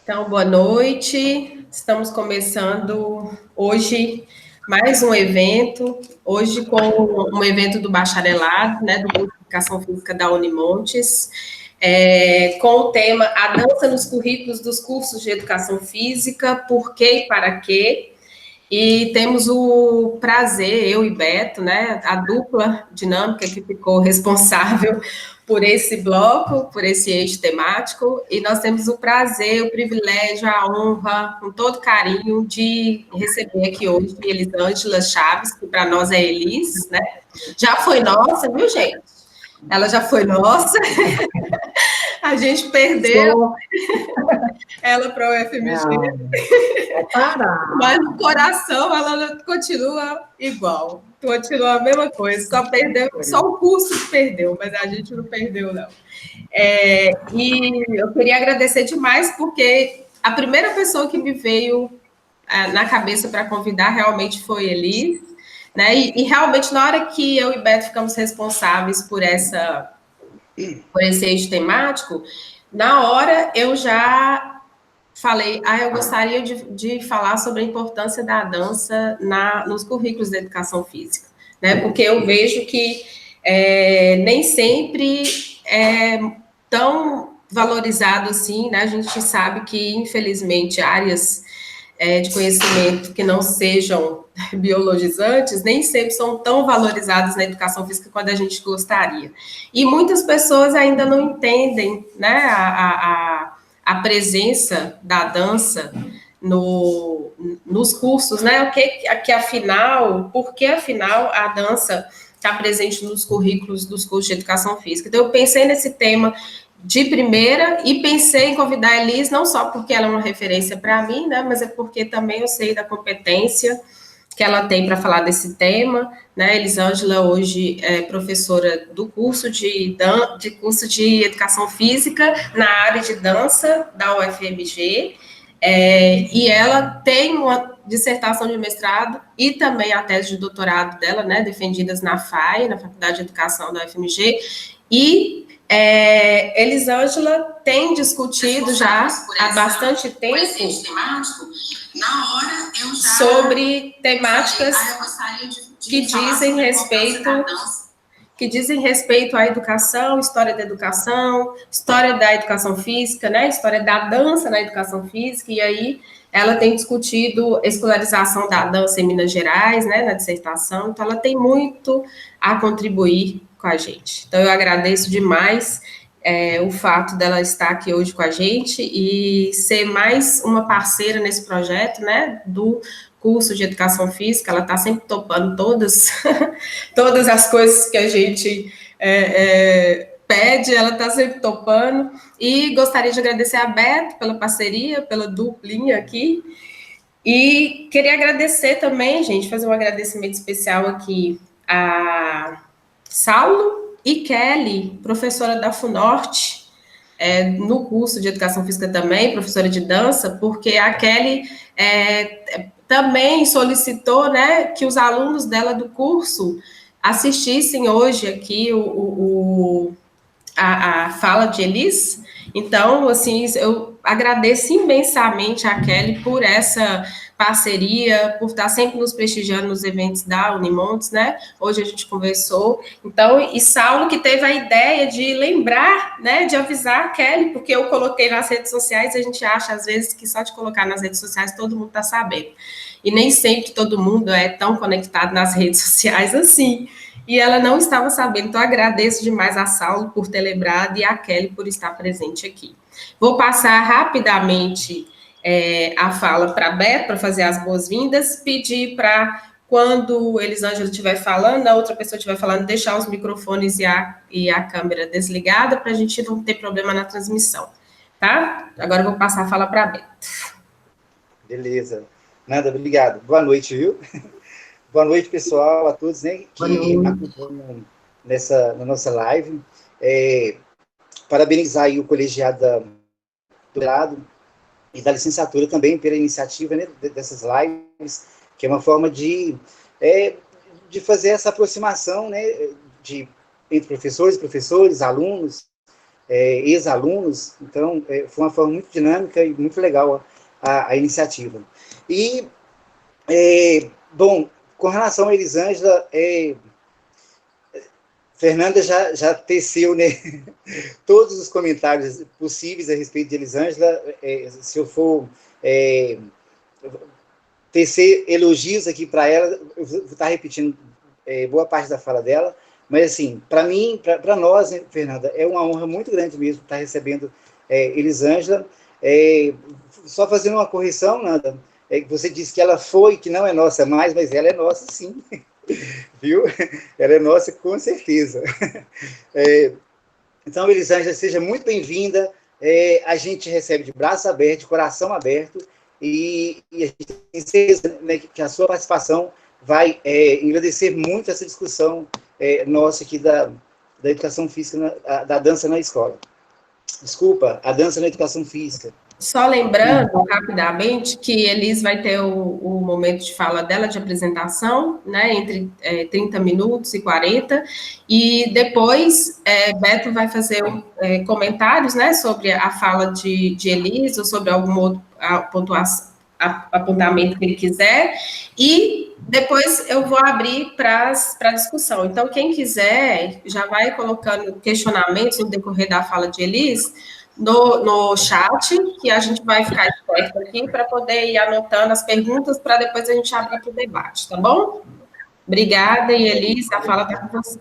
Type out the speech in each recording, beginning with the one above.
Então, boa noite. Estamos começando hoje mais um evento, hoje com um evento do bacharelado, né, do curso de Educação Física da Unimontes, com o tema A Dança nos Currículos dos Cursos de Educação Física, Por quê e para quê? E temos o prazer, eu e Beto, né, a dupla dinâmica que ficou responsável por esse bloco, por esse eixo temático, e nós temos o prazer, o privilégio, a honra, com todo carinho, de receber aqui hoje Elisângela Chaves, que para nós é Elis, né? Já foi nossa, viu, gente? Ela já foi nossa. A gente perdeu ela para o UFMG. Mas no coração ela continua igual. Continua a mesma coisa. Só perdeu, só o curso que perdeu, mas a gente não perdeu, não. E eu queria agradecer demais, porque a primeira pessoa que me veio na cabeça para convidar realmente foi Elis, né? E realmente, na hora que eu e Beto ficamos responsáveis por esse eixo temático, na hora eu já falei, eu gostaria de falar sobre a importância da dança nos currículos da educação física, né? Porque eu vejo que nem sempre é tão valorizado assim, né? A gente sabe que, infelizmente, áreas de conhecimento que não sejam biologizantes nem sempre são tão valorizadas na educação física quanto a gente gostaria. E muitas pessoas ainda não entendem, né, a presença da dança nos cursos, né? Por que afinal a dança está presente nos currículos dos cursos de educação física? Então, eu pensei nesse tema de primeira e pensei em convidar a Elis, não só porque ela é uma referência para mim, né? Mas é porque também eu sei da competência que ela tem para falar desse tema, né? Elisângela hoje é professora do curso de Educação Física na área de dança da UFMG, e ela tem uma dissertação de mestrado e também a tese de doutorado dela, né, defendidas na FAI, na Faculdade de Educação da UFMG, e Elisângela tem discutido já há bastante tempo sobre temáticas que dizem respeito à educação, história da educação física, né, história da dança na educação física, e aí ela tem discutido escolarização da dança em Minas Gerais, né, na dissertação, então ela tem muito a contribuir com a gente. Então eu agradeço demais o fato dela estar aqui hoje com a gente e ser mais uma parceira nesse projeto, né, do curso de Educação Física. Ela está sempre topando todas as coisas que a gente pede, ela está sempre topando, e gostaria de agradecer a Beto pela parceria, pela duplinha aqui, e queria agradecer também, gente, fazer um agradecimento especial aqui a Saulo e Kelly, professora da FUNORTE, no curso de Educação Física também, professora de dança, porque a Kelly também solicitou, né, que os alunos dela do curso assistissem hoje aqui a fala de Elis. Então, assim, eu agradeço imensamente a Kelly por essa parceria, por estar sempre nos prestigiando nos eventos da Unimontes, né? Hoje a gente conversou. Então, e Saulo que teve a ideia de lembrar, né, de avisar a Kelly, porque eu coloquei nas redes sociais, a gente acha, às vezes, que só de colocar nas redes sociais todo mundo está sabendo. E nem sempre todo mundo é tão conectado nas redes sociais assim. E ela não estava sabendo, então agradeço demais a Saulo por ter lembrado e a Kelly por estar presente aqui. Vou passar rapidamente a fala para a Beto, para fazer as boas-vindas, pedir para, quando Elisângela estiver falando, a outra pessoa estiver falando, deixar os microfones e a câmera desligada, para a gente não ter problema na transmissão, tá? Agora eu vou passar a fala para a Beto. Beleza. Nada, obrigado. Boa noite, viu? Boa noite, pessoal, a todos, né, que acompanham na nossa live. Parabenizar aí o colegiado do doutorado e da licenciatura também pela iniciativa, né, dessas lives, que é uma forma de fazer essa aproximação, né, entre professores, alunos, ex-alunos, então foi uma forma muito dinâmica e muito legal a iniciativa. E, bom, com relação a Elisângela, Fernanda já teceu, né, todos os comentários possíveis a respeito de Elisângela. Se eu for tecer elogios aqui para ela, eu vou estar repetindo boa parte da fala dela, mas, assim, para mim, para nós, né, Fernanda, é uma honra muito grande mesmo estar recebendo Elisângela. Só fazendo uma correção, Nanda, você disse que ela foi, que não é nossa mais, mas ela é nossa, sim, viu? Ela é nossa, com certeza. Então, Elisângela, seja muito bem-vinda. A gente recebe de braço aberto, de coração aberto, e a gente tem certeza, né, que a sua participação vai engrandecer muito essa discussão nossa aqui da educação física, da dança na escola. Desculpa, a dança na educação física. Só lembrando, rapidamente, que Elis vai ter o momento de fala dela, de apresentação, né, entre 30 minutos e 40, e depois Beto vai fazer comentários, né, sobre a fala de Elis, ou sobre algum outro apontamento que ele quiser, e depois eu vou abrir para discussão. Então, quem quiser, já vai colocando questionamentos no decorrer da fala de Elis, no chat, que a gente vai ficar esperto aqui para poder ir anotando as perguntas para depois a gente abrir para o debate, tá bom? Obrigada, e Elis, a fala está com você.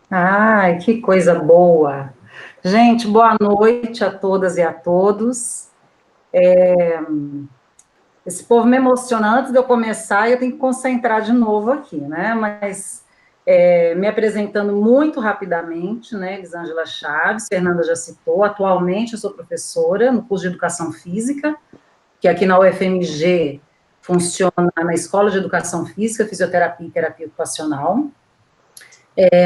Ai, que coisa boa. Gente, boa noite a todas e a todos. Esse povo me emociona. Antes de eu começar, eu tenho que concentrar de novo aqui, né? Mas me apresentando muito rapidamente, né? Elisângela Chaves, Fernanda já citou. Atualmente eu sou professora no curso de Educação Física, que aqui na UFMG funciona na Escola de Educação Física, Fisioterapia e Terapia Ocupacional.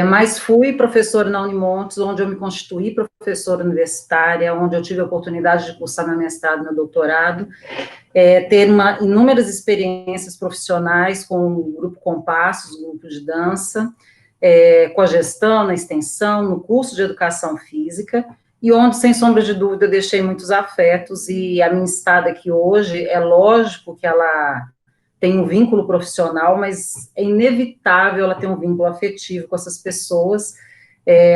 Mas fui professora na Unimontes, onde eu me constituí professora universitária, onde eu tive a oportunidade de cursar meu mestrado, meu doutorado, ter inúmeras experiências profissionais com o Grupo Compassos, grupo de dança, com a gestão, na extensão, no curso de Educação Física, e onde, sem sombra de dúvida, eu deixei muitos afetos, e a minha estada aqui hoje, é lógico que ela tem um vínculo profissional, mas é inevitável ela ter um vínculo afetivo com essas pessoas,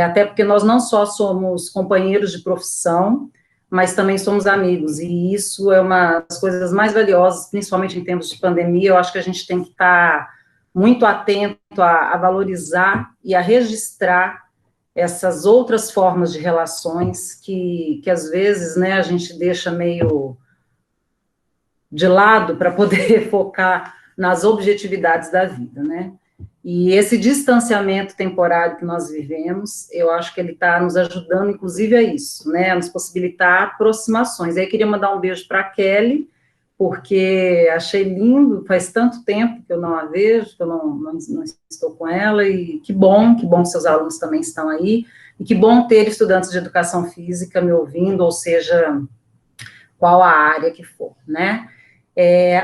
até porque nós não só somos companheiros de profissão, mas também somos amigos, e isso é uma das coisas mais valiosas, principalmente em tempos de pandemia. Eu acho que a gente tem que estar muito atento a valorizar e a registrar essas outras formas de relações que às vezes, né, a gente deixa meio de lado para poder focar nas objetividades da vida, né? E esse distanciamento temporário que nós vivemos, eu acho que ele está nos ajudando, inclusive, a isso, né? A nos possibilitar aproximações. Aí eu queria mandar um beijo para a Kelly, porque achei lindo, faz tanto tempo que eu não a vejo, que eu não estou com ela, e que bom que seus alunos também estão aí, e que bom ter estudantes de educação física me ouvindo, ou seja, qual a área que for, né?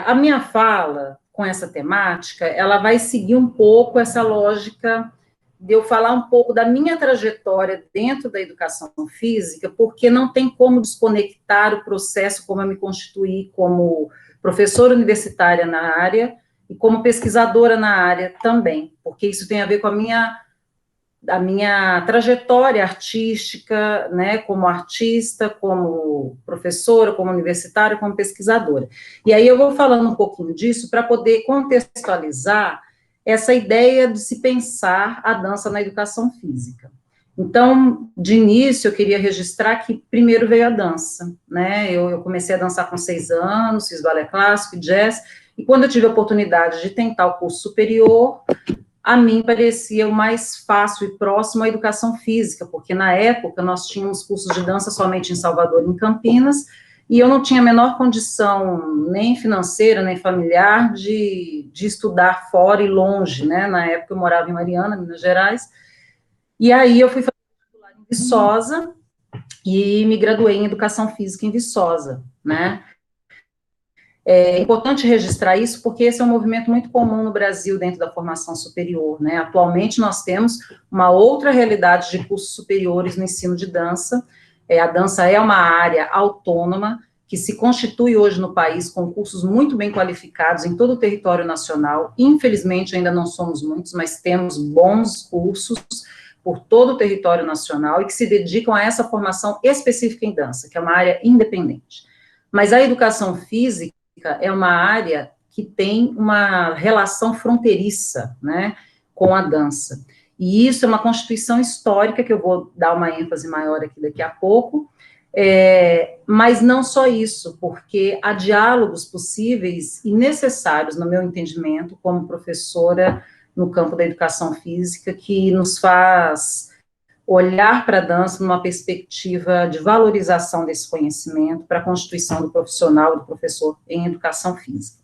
A minha fala com essa temática, ela vai seguir um pouco essa lógica de eu falar um pouco da minha trajetória dentro da educação física, porque não tem como desconectar o processo como eu me constituí como professora universitária na área e como pesquisadora na área também, porque isso tem a ver com a minha trajetória artística, né, como artista, como professora, como universitária, como pesquisadora. E aí eu vou falando um pouquinho disso para poder contextualizar essa ideia de se pensar a dança na educação física. Então, de início, eu queria registrar que primeiro veio a dança, né, eu comecei a dançar com 6 anos, fiz balé clássico, jazz, e quando eu tive a oportunidade de tentar o curso superior, a mim parecia o mais fácil e próximo à educação física, porque na época nós tínhamos cursos de dança somente em Salvador e em Campinas, e eu não tinha a menor condição, nem financeira, nem familiar, de estudar fora e longe, né? Na época eu morava em Mariana, Minas Gerais, e aí eu fui fazer vestibular em Viçosa, e me graduei em Educação Física em Viçosa, né? É importante registrar isso porque esse é um movimento muito comum no Brasil dentro da formação superior, né? Atualmente nós temos uma outra realidade de cursos superiores no ensino de dança. A dança é uma área autônoma que se constitui hoje no país com cursos muito bem qualificados em todo o território nacional. Infelizmente ainda não somos muitos, mas temos bons cursos por todo o território nacional e que se dedicam a essa formação específica em dança, que é uma área independente. Mas a educação física é uma área que tem uma relação fronteiriça, né, com a dança. E isso é uma constituição histórica, que eu vou dar uma ênfase maior aqui daqui a pouco, mas não só isso, porque há diálogos possíveis e necessários, no meu entendimento, como professora no campo da educação física, que nos faz olhar para a dança numa perspectiva de valorização desse conhecimento para a constituição do profissional, do professor em educação física.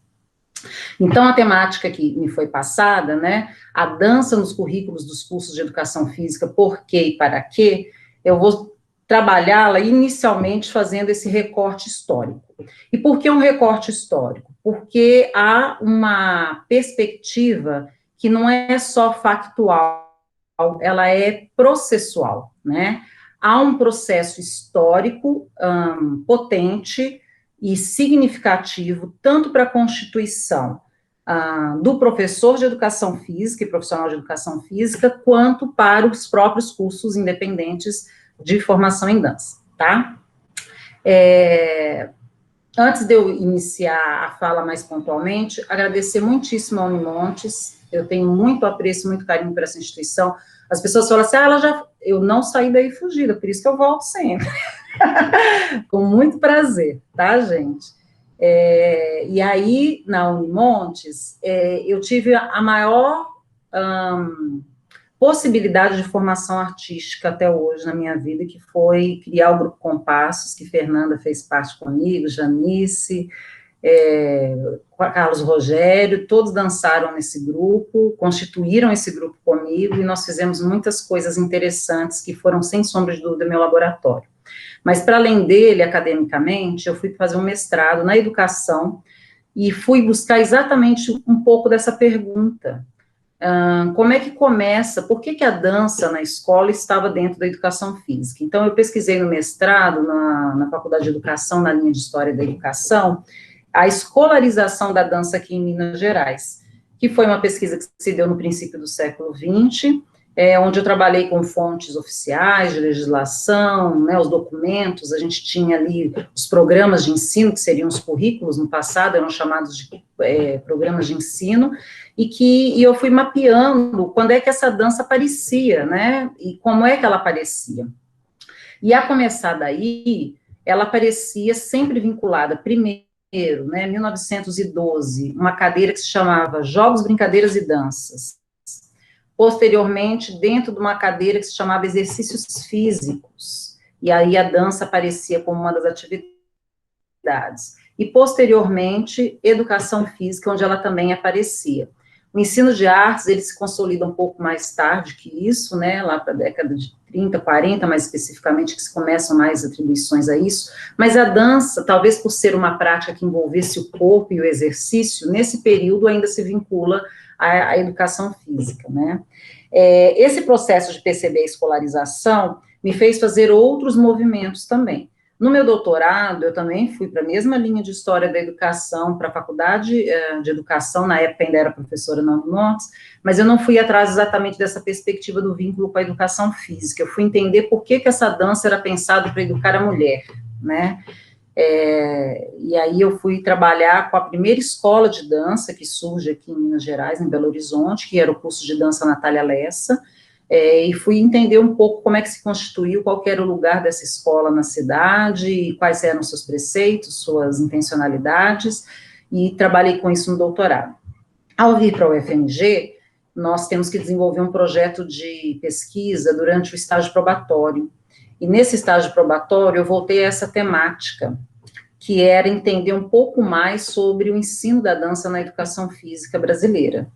Então, a temática que me foi passada, né, a dança nos currículos dos cursos de educação física, por quê e para quê, eu vou trabalhá-la inicialmente fazendo esse recorte histórico. E por que um recorte histórico? Porque há uma perspectiva que não é só factual, ela é processual, né? Há um processo histórico potente e significativo, tanto para a constituição do professor de educação física e profissional de educação física, quanto para os próprios cursos independentes de formação em dança, tá? Antes de eu iniciar a fala mais pontualmente, agradecer muitíssimo ao Unimontes, eu tenho muito apreço, muito carinho por essa instituição. As pessoas falam assim, eu não saí daí fugida, por isso que eu volto sempre. Com muito prazer, tá, gente? E aí, na Unimontes, eu tive a maior possibilidade de formação artística até hoje na minha vida, que foi criar o Grupo Compassos, que Fernanda fez parte comigo, Janice, Carlos Rogério, todos dançaram nesse grupo, constituíram esse grupo comigo, e nós fizemos muitas coisas interessantes que foram, sem sombra de dúvida, meu laboratório. Mas, para além dele, academicamente, eu fui fazer um mestrado na educação, e fui buscar exatamente um pouco dessa pergunta. Como é que começa, por que a dança na escola estava dentro da educação física? Então, eu pesquisei no mestrado, na Faculdade de Educação, na linha de História da Educação, a escolarização da dança aqui em Minas Gerais, que foi uma pesquisa que se deu no princípio do século XX, onde eu trabalhei com fontes oficiais de legislação, né, os documentos, a gente tinha ali os programas de ensino, que seriam os currículos, no passado eram chamados de programas de ensino, e eu fui mapeando quando é que essa dança aparecia, né, e como é que ela aparecia. E a começar daí, ela aparecia sempre vinculada, primeiro, né, 1912, uma cadeira que se chamava Jogos, Brincadeiras e Danças. Posteriormente, dentro de uma cadeira que se chamava Exercícios Físicos, e aí a dança aparecia como uma das atividades. E, posteriormente, Educação Física, onde ela também aparecia. O ensino de artes, ele se consolida um pouco mais tarde que isso, né, lá para a década de 30, 40, mais especificamente, que se começam mais atribuições a isso, mas a dança, talvez por ser uma prática que envolvesse o corpo e o exercício, nesse período ainda se vincula à educação física, né. Esse processo de perceber a escolarização me fez fazer outros movimentos também. No meu doutorado, eu também fui para a mesma linha de História da Educação, para a Faculdade de Educação, na época ainda era professora na Unimontes, mas eu não fui atrás exatamente dessa perspectiva do vínculo com a educação física, eu fui entender por que essa dança era pensada para educar a mulher, né, e aí eu fui trabalhar com a primeira escola de dança que surge aqui em Minas Gerais, em Belo Horizonte, que era o curso de dança Natália Lessa, e fui entender um pouco como é que se constituiu, qual era o lugar dessa escola na cidade, quais eram seus preceitos, suas intencionalidades, e trabalhei com isso no doutorado. Ao vir para a UFMG, nós temos que desenvolver um projeto de pesquisa durante o estágio probatório, e nesse estágio probatório eu voltei a essa temática, que era entender um pouco mais sobre o ensino da dança na educação física brasileira.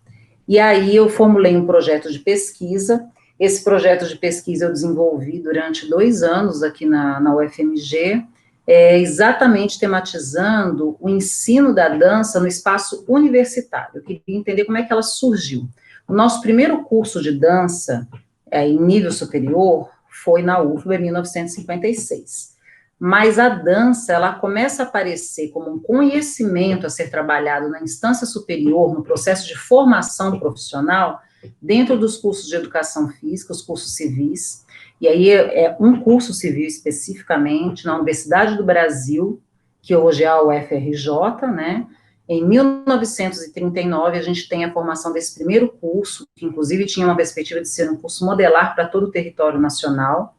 E aí eu formulei um projeto de pesquisa. Esse projeto de pesquisa eu desenvolvi durante 2 anos aqui na UFMG, exatamente tematizando o ensino da dança no espaço universitário. Eu queria entender como é que ela surgiu. O nosso primeiro curso de dança, em nível superior, foi na UFBA em 1956. Mas a dança, ela começa a aparecer como um conhecimento a ser trabalhado na instância superior, no processo de formação profissional, dentro dos cursos de educação física, os cursos civis, e aí é um curso civil especificamente, na Universidade do Brasil, que hoje é a UFRJ, né? Em 1939, a gente tem a formação desse primeiro curso, que inclusive tinha uma perspectiva de ser um curso modelar para todo o território nacional.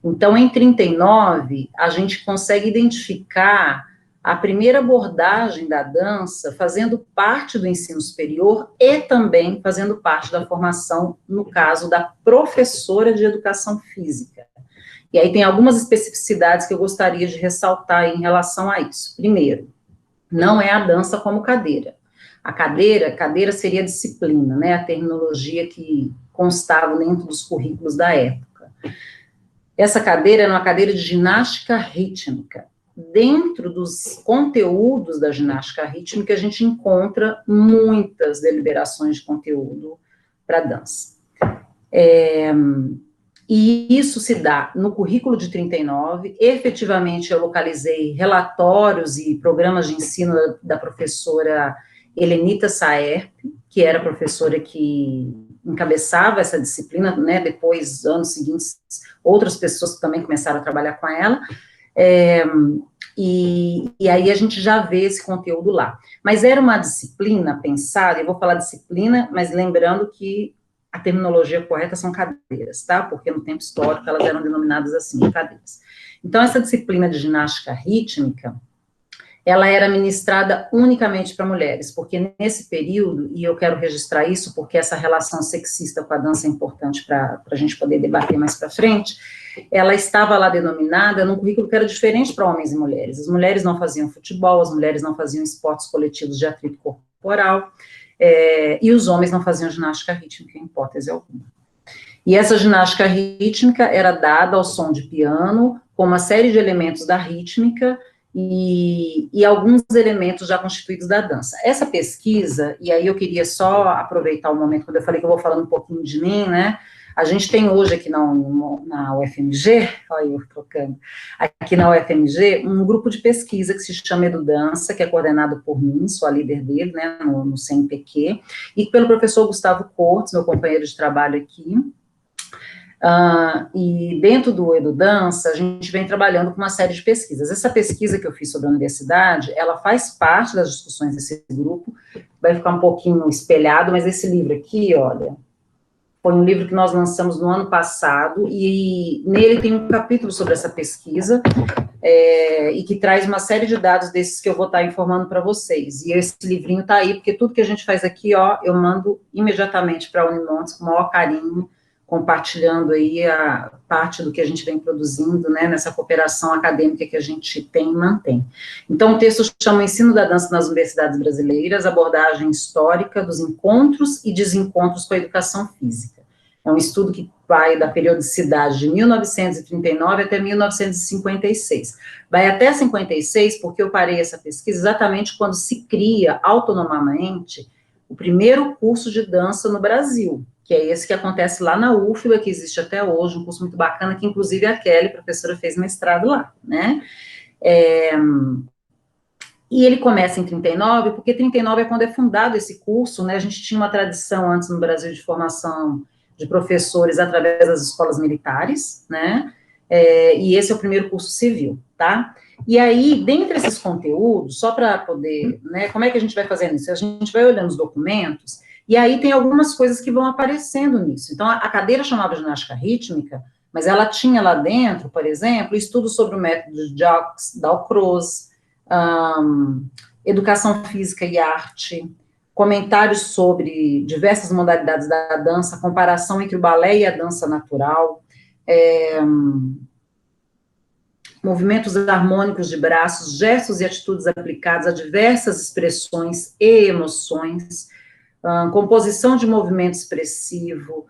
Então, em 39, a gente consegue identificar a primeira abordagem da dança fazendo parte do ensino superior e também fazendo parte da formação, no caso da professora de educação física. E aí tem algumas especificidades que eu gostaria de ressaltar em relação a isso. Primeiro, não é a dança como cadeira. A cadeira seria a disciplina, né, a terminologia que constava dentro dos currículos da época. Essa cadeira era uma cadeira de ginástica rítmica. Dentro dos conteúdos da ginástica rítmica, a gente encontra muitas deliberações de conteúdo para dança. E isso se dá no currículo de 39, efetivamente eu localizei relatórios e programas de ensino da professora Helenita Saerp, que era a professora que encabeçava essa disciplina, né, depois, anos seguintes, outras pessoas também começaram a trabalhar com ela, e aí a gente já vê esse conteúdo lá. Mas era uma disciplina pensada, eu vou falar disciplina, mas lembrando que a terminologia correta são cadeiras, tá? Porque no tempo histórico elas eram denominadas assim, cadeiras. Então, essa disciplina de ginástica rítmica, ela era ministrada unicamente para mulheres, porque nesse período, e eu quero registrar isso porque essa relação sexista com a dança é importante para a gente poder debater mais para frente, ela estava lá denominada num currículo que era diferente para homens e mulheres. As mulheres não faziam futebol, as mulheres não faziam esportes coletivos de atrito corporal, e os homens não faziam ginástica rítmica em hipótese alguma. E essa ginástica rítmica era dada ao som de piano, com uma série de elementos da rítmica, e alguns elementos já constituídos da dança. Essa pesquisa, e aí eu queria só aproveitar o momento quando eu falei que eu vou falando um pouquinho de mim, né, a gente tem hoje aqui na UFMG, olha eu trocando, aqui na UFMG, um grupo de pesquisa que se chama EduDança, que é coordenado por mim, sou a líder dele, né, no CNPq, e pelo professor Gustavo Cortes, meu companheiro de trabalho aqui. E dentro do EduDança, a gente vem trabalhando com uma série de pesquisas. Essa pesquisa que eu fiz sobre a universidade, ela faz parte das discussões desse grupo, vai ficar um pouquinho espelhado, mas esse livro aqui, olha, foi um livro que nós lançamos no ano passado, e nele tem um capítulo sobre essa pesquisa, e que traz uma série de dados desses que eu vou estar informando para vocês. E esse livrinho está aí, porque tudo que a gente faz aqui, ó, eu mando imediatamente para a Unimontes com o maior carinho, compartilhando aí a parte do que a gente vem produzindo, né, nessa cooperação acadêmica que a gente tem e mantém. Então, o texto chama Ensino da Dança nas Universidades Brasileiras, abordagem histórica dos encontros e desencontros com a educação física. É um estudo que vai da periodicidade de 1939 até 1956. Vai até 56, porque eu parei essa pesquisa exatamente quando se cria autonomamente o primeiro curso de dança no Brasil, que é esse que acontece lá na UFBA, que existe até hoje, um curso muito bacana, que inclusive a Kelly, professora, fez mestrado lá, né? E ele começa em 39, porque 39 é quando é fundado esse curso, né? A gente tinha uma tradição antes no Brasil de formação de professores através das escolas militares, né? E esse é o primeiro curso civil, tá? E aí, dentre esses conteúdos, só para poder, né? Como é que a gente vai fazendo isso? A gente vai olhando os documentos, e aí tem algumas coisas que vão aparecendo nisso. Então, a cadeira chamava ginástica rítmica, mas ela tinha lá dentro, por exemplo, estudo sobre o método de Dalcroze, educação física e arte, comentários sobre diversas modalidades da dança, comparação entre o balé e a dança natural, movimentos harmônicos de braços, gestos e atitudes aplicados a diversas expressões e emoções, composição de movimento expressivo,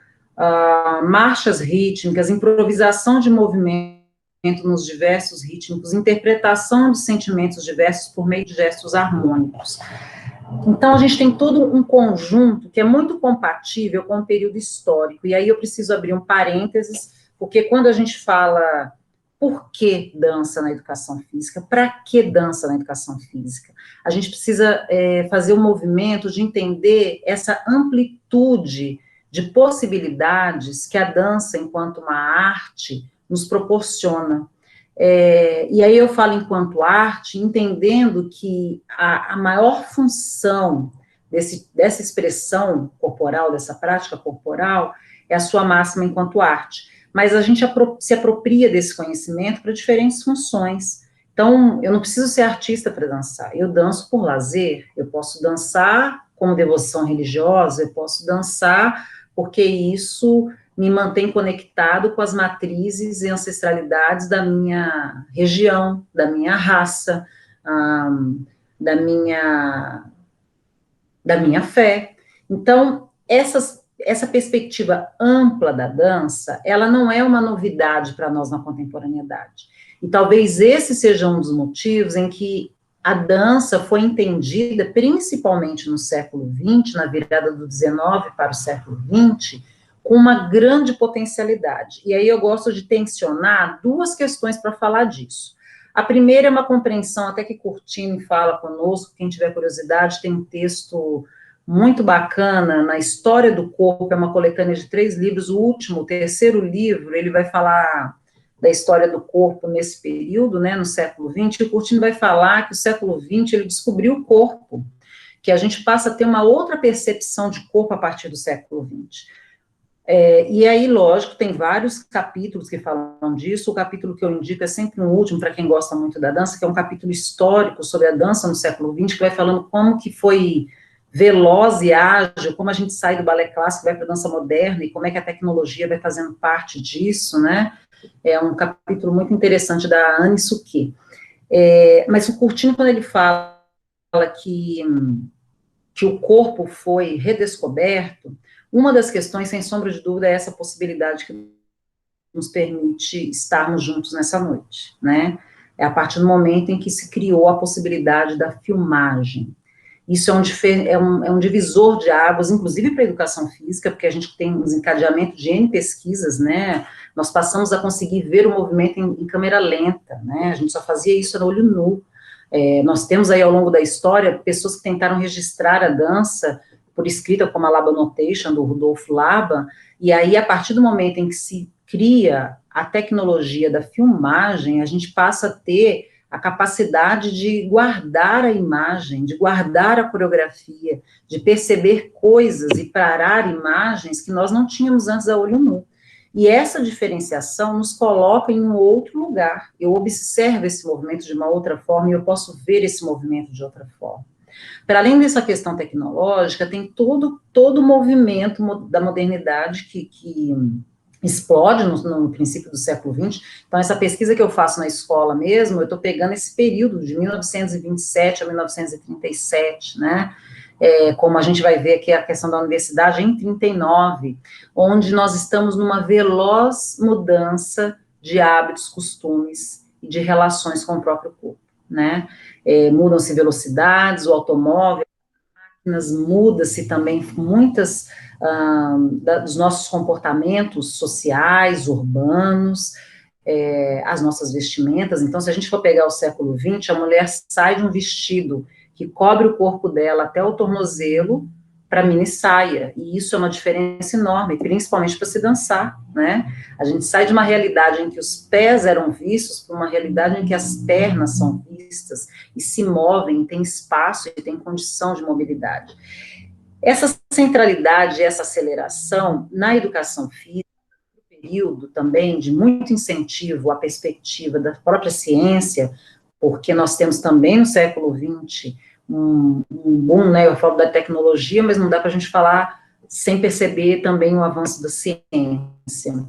marchas rítmicas, improvisação de movimento nos diversos ritmos, interpretação de sentimentos diversos por meio de gestos harmônicos. Então, a gente tem todo um conjunto que é muito compatível com o período histórico, e aí eu preciso abrir um parênteses, porque quando a gente fala por que dança na educação física, para que dança na educação física, a gente precisa fazer um movimento de entender essa amplitude de possibilidades que a dança, enquanto uma arte, nos proporciona. E aí eu falo enquanto arte, entendendo que a maior função dessa expressão corporal, dessa prática corporal, é a sua máxima enquanto arte. Mas a gente se apropria desse conhecimento para diferentes funções. Então, eu não preciso ser artista para dançar, eu danço por lazer, eu posso dançar como devoção religiosa, eu posso dançar porque isso me mantém conectado com as matrizes e ancestralidades da minha região, da minha raça, da minha fé. Então, essa perspectiva ampla da dança, ela não é uma novidade para nós na contemporaneidade. E talvez esse seja um dos motivos em que a dança foi entendida, principalmente no século XX, na virada do XIX para o século XX, com uma grande potencialidade. E aí eu gosto de tensionar duas questões para falar disso. A primeira é uma compreensão, até que Curtini fala conosco, quem tiver curiosidade, tem um texto muito bacana na História do Corpo, é uma coletânea de 3 livros, o último, o terceiro livro, ele vai falar da história do corpo nesse período, né, no século XX, e o Curtini vai falar que o século XX, ele descobriu o corpo, que a gente passa a ter uma outra percepção de corpo a partir do século XX. E aí, lógico, tem vários capítulos que falam disso, o capítulo que eu indico é sempre um último, para quem gosta muito da dança, que é um capítulo histórico sobre a dança no século XX, que vai falando como que foi veloz e ágil, como a gente sai do balé clássico, vai para a dança moderna, e como é que a tecnologia vai fazendo parte disso, né? É um capítulo muito interessante da Anne Souquet. Mas o Curtino, quando ele fala que o corpo foi redescoberto, uma das questões, sem sombra de dúvida, é essa possibilidade que nos permite estarmos juntos nessa noite, né? É a partir do momento em que se criou a possibilidade da filmagem. Isso é um divisor de águas, inclusive para a educação física, porque a gente tem um desencadeamento de N pesquisas, né? Nós passamos a conseguir ver o movimento em câmera lenta, né? A gente só fazia isso no olho nu. Nós temos aí, ao longo da história, pessoas que tentaram registrar a dança por escrita, como a Laban Notation, do Rudolf Laban, e aí, a partir do momento em que se cria a tecnologia da filmagem, a gente passa a ter a capacidade de guardar a imagem, de guardar a coreografia, de perceber coisas e parar imagens que nós não tínhamos antes a olho nu. E essa diferenciação nos coloca em um outro lugar. Eu observo esse movimento de uma outra forma e eu posso ver esse movimento de outra forma. Para além dessa questão tecnológica, tem todo o movimento da modernidade que explode no princípio do século XX. Então, essa pesquisa que eu faço na escola mesmo, eu estou pegando esse período de 1927 a 1937, né? Como a gente vai ver aqui a questão da universidade em 39, onde nós estamos numa veloz mudança de hábitos, costumes e de relações com o próprio corpo, né? Mudam-se velocidades, o automóvel, muda-se também muitas dos nossos comportamentos sociais, urbanos, as nossas vestimentas. Então, se a gente for pegar o século XX, a mulher sai de um vestido que cobre o corpo dela até o tornozelo para mini saia, e isso é uma diferença enorme, principalmente para se dançar, né? A gente sai de uma realidade em que os pés eram vistos para uma realidade em que as pernas são vistas e se movem, tem espaço e tem condição de mobilidade. Essa centralidade, essa aceleração na educação física, período também de muito incentivo à perspectiva da própria ciência, porque nós temos também no século XX um boom, né, eu falo da tecnologia, mas não dá para a gente falar sem perceber também o avanço da ciência.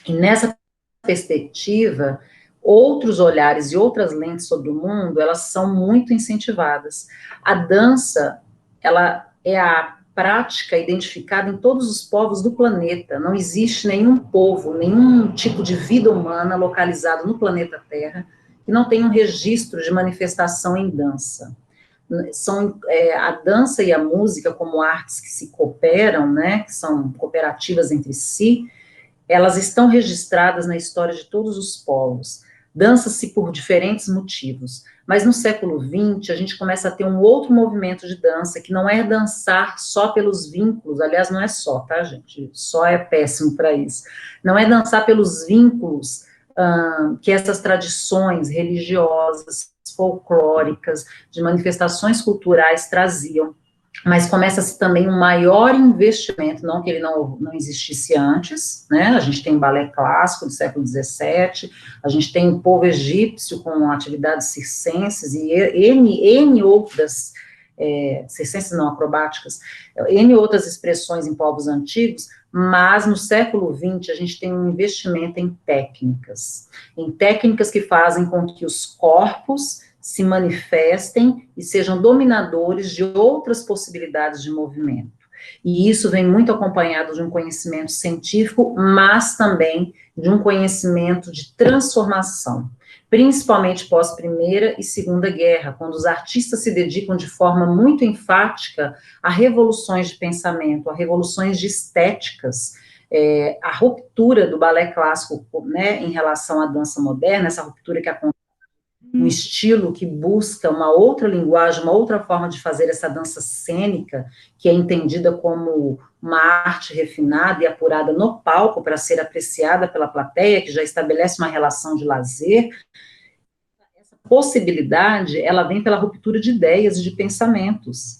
E nessa perspectiva, outros olhares e outras lentes sobre o mundo, elas são muito incentivadas. A dança, ela é a prática identificada em todos os povos do planeta. Não existe nenhum povo, nenhum tipo de vida humana localizado no planeta Terra que não tenha um registro de manifestação em dança. A dança e a música como artes que se cooperam, né, que são cooperativas entre si, elas estão registradas na história de todos os povos. Dança-se por diferentes motivos, mas no século XX a gente começa a ter um outro movimento de dança, que não é dançar só pelos vínculos, aliás, não é só, tá, gente? Só é péssimo para isso. Não é dançar pelos vínculos que essas tradições religiosas, folclóricas, de manifestações culturais traziam, mas começa-se também um maior investimento, não que ele não existisse antes, né, a gente tem balé clássico do século XVII, a gente tem o povo egípcio com atividades circenses e N outras, circenses não, acrobáticas, N outras expressões em povos antigos, mas no século XX a gente tem um investimento em técnicas que fazem com que os corpos se manifestem e sejam dominadores de outras possibilidades de movimento. E isso vem muito acompanhado de um conhecimento científico, mas também de um conhecimento de transformação, principalmente pós-Primeira e Segunda Guerra, quando os artistas se dedicam de forma muito enfática a revoluções de pensamento, a revoluções de estéticas, a ruptura do balé clássico, né, em relação à dança moderna, essa ruptura que acontece, um estilo que busca uma outra linguagem, uma outra forma de fazer essa dança cênica, que é entendida como uma arte refinada e apurada no palco para ser apreciada pela plateia, que já estabelece uma relação de lazer. Essa possibilidade, ela vem pela ruptura de ideias e de pensamentos.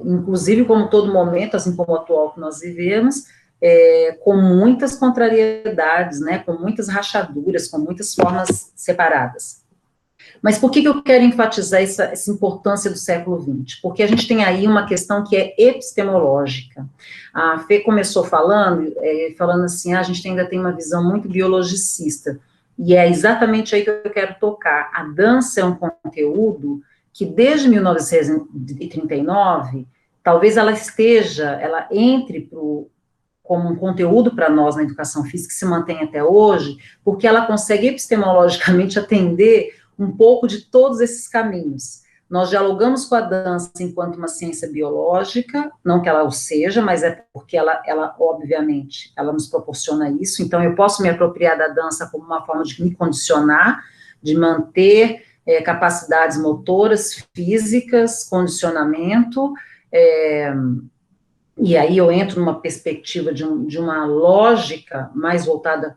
Inclusive, como todo momento, assim como o atual que nós vivemos, com muitas contrariedades, né, com muitas rachaduras, com muitas formas separadas. Mas por que eu quero enfatizar essa importância do século XX? Porque a gente tem aí uma questão que é epistemológica. A Fê começou falando assim, a gente ainda tem uma visão muito biologicista, e é exatamente aí que eu quero tocar. A dança é um conteúdo que desde 1939, talvez ela entre como um conteúdo para nós na educação física, que se mantém até hoje, porque ela consegue epistemologicamente atender um pouco de todos esses caminhos. Nós dialogamos com a dança enquanto uma ciência biológica, não que ela o seja, mas é porque ela obviamente, ela nos proporciona isso, então eu posso me apropriar da dança como uma forma de me condicionar, de manter capacidades motoras, físicas, condicionamento, e aí eu entro numa perspectiva de uma lógica mais voltada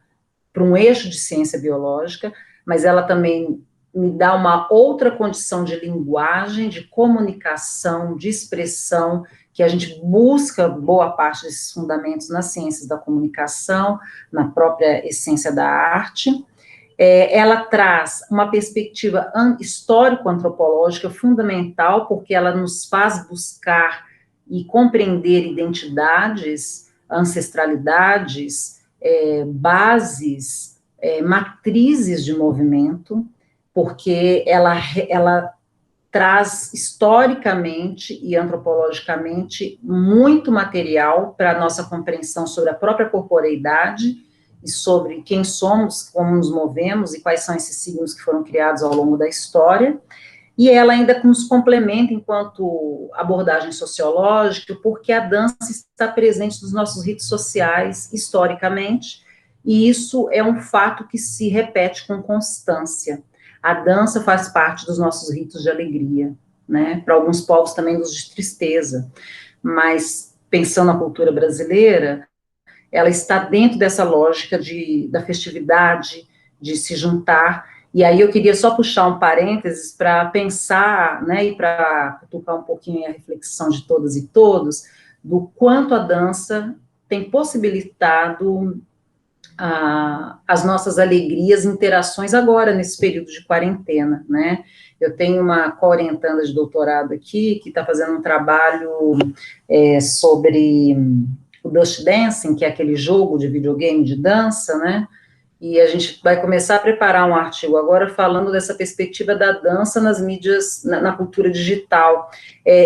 para um eixo de ciência biológica, mas ela também me dá uma outra condição de linguagem, de comunicação, de expressão, que a gente busca boa parte desses fundamentos nas ciências da comunicação, na própria essência da arte. Ela traz uma perspectiva histórico-antropológica fundamental, porque ela nos faz buscar e compreender identidades, ancestralidades, bases, matrizes de movimento, porque ela traz historicamente e antropologicamente muito material para a nossa compreensão sobre a própria corporeidade e sobre quem somos, como nos movemos e quais são esses signos que foram criados ao longo da história. E ela ainda nos complementa enquanto abordagem sociológica, porque a dança está presente nos nossos ritos sociais, historicamente, e isso é um fato que se repete com constância. A dança faz parte dos nossos ritos de alegria, né? Para alguns povos também dos de tristeza, mas pensando na cultura brasileira, ela está dentro dessa lógica da festividade, de se juntar. E aí eu queria só puxar um parênteses para pensar, né, e para tocar um pouquinho a reflexão de todas e todos, do quanto a dança tem possibilitado as nossas alegrias e interações agora, nesse período de quarentena, né? Eu tenho uma co-orientanda de doutorado aqui, que está fazendo um trabalho sobre o Dust Dancing, que é aquele jogo de videogame de dança, né? E a gente vai começar a preparar um artigo agora falando dessa perspectiva da dança nas mídias, na cultura digital,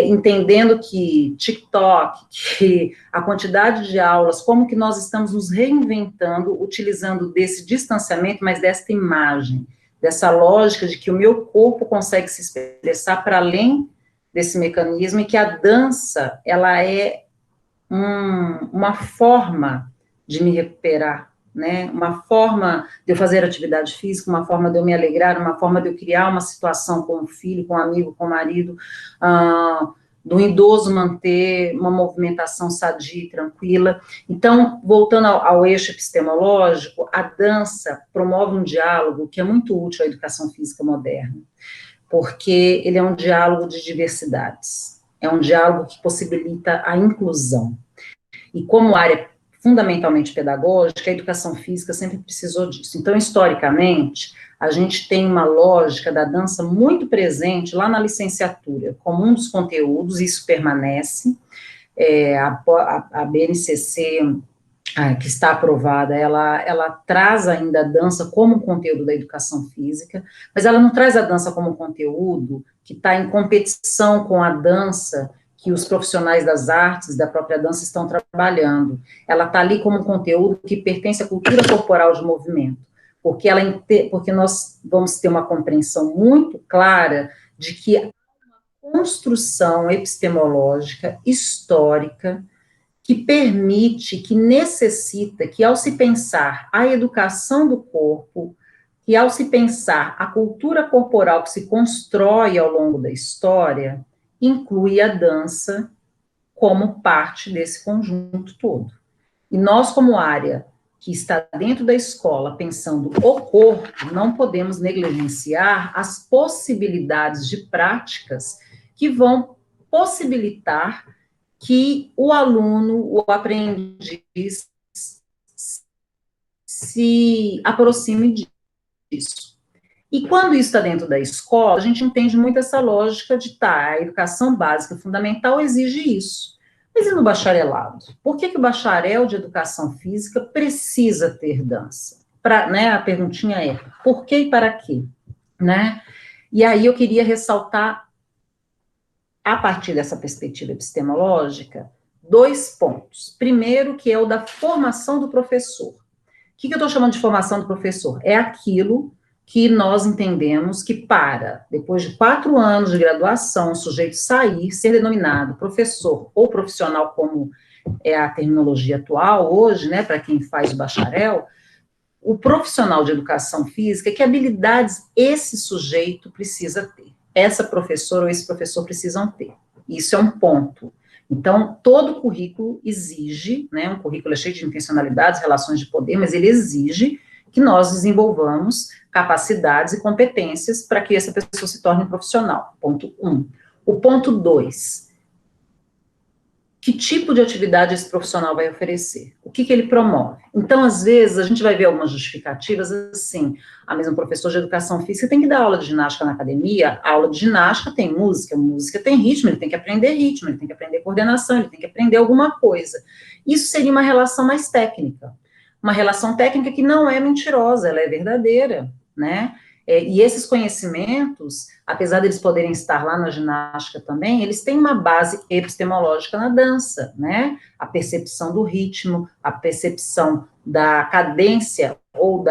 entendendo que TikTok, que a quantidade de aulas, como que nós estamos nos reinventando, utilizando desse distanciamento, mas desta imagem, dessa lógica de que o meu corpo consegue se expressar para além desse mecanismo, e que a dança, ela é uma forma de me recuperar, né, uma forma de eu fazer atividade física, uma forma de eu me alegrar, uma forma de eu criar uma situação com o filho, com o amigo, com o marido, do idoso manter uma movimentação sadia e tranquila. Então, voltando ao eixo epistemológico, a dança promove um diálogo que é muito útil à educação física moderna, porque ele é um diálogo de diversidades, é um diálogo que possibilita a inclusão. E como área fundamentalmente pedagógica, a educação física sempre precisou disso. Então, historicamente, a gente tem uma lógica da dança muito presente lá na licenciatura, como um dos conteúdos, isso permanece. A BNCC, que está aprovada, ela traz ainda a dança como conteúdo da educação física, mas ela não traz a dança como conteúdo que está em competição com a dança que os profissionais das artes, da própria dança, estão trabalhando. Ela está ali como um conteúdo que pertence à cultura corporal de movimento, porque nós vamos ter uma compreensão muito clara de que há uma construção epistemológica, histórica, que permite, que necessita, que ao se pensar a educação do corpo, que ao se pensar a cultura corporal que se constrói ao longo da história, inclui a dança como parte desse conjunto todo. E nós, como área que está dentro da escola, pensando o corpo, não podemos negligenciar as possibilidades de práticas que vão possibilitar que o aluno, o aprendiz, se aproxime disso. E quando isso está dentro da escola, a gente entende muito essa lógica de, a educação básica fundamental exige isso. Mas e no bacharelado? Por que o bacharel de educação física precisa ter dança? A perguntinha é, por que e para quê? Né? E aí eu queria ressaltar, a partir dessa perspectiva epistemológica, 2 pontos. Primeiro, que é o da formação do professor. O que eu estou chamando de formação do professor? É aquilo que nós entendemos que depois de 4 anos de graduação, o sujeito sair, ser denominado professor ou profissional, como é a terminologia atual hoje, né, para quem faz o bacharel, o profissional de educação física, que habilidades esse sujeito precisa ter, essa professora ou esse professor precisam ter. Isso é um ponto. Então, todo currículo exige, né, um currículo é cheio de intencionalidades, relações de poder, mas ele exige que nós desenvolvamos capacidades e competências para que essa pessoa se torne um profissional. Ponto 1. O ponto 2. Que tipo de atividade esse profissional vai oferecer? O que ele promove? Então, às vezes, a gente vai ver algumas justificativas assim, mesmo professor de educação física tem que dar aula de ginástica na academia, a aula de ginástica tem música, música tem ritmo, ele tem que aprender ritmo, ele tem que aprender coordenação, ele tem que aprender alguma coisa. Isso seria uma relação mais técnica. Uma relação técnica que não é mentirosa, ela é verdadeira, né? E esses conhecimentos, apesar de eles poderem estar lá na ginástica também, eles têm uma base epistemológica na dança, né? A percepção do ritmo, a percepção da cadência ou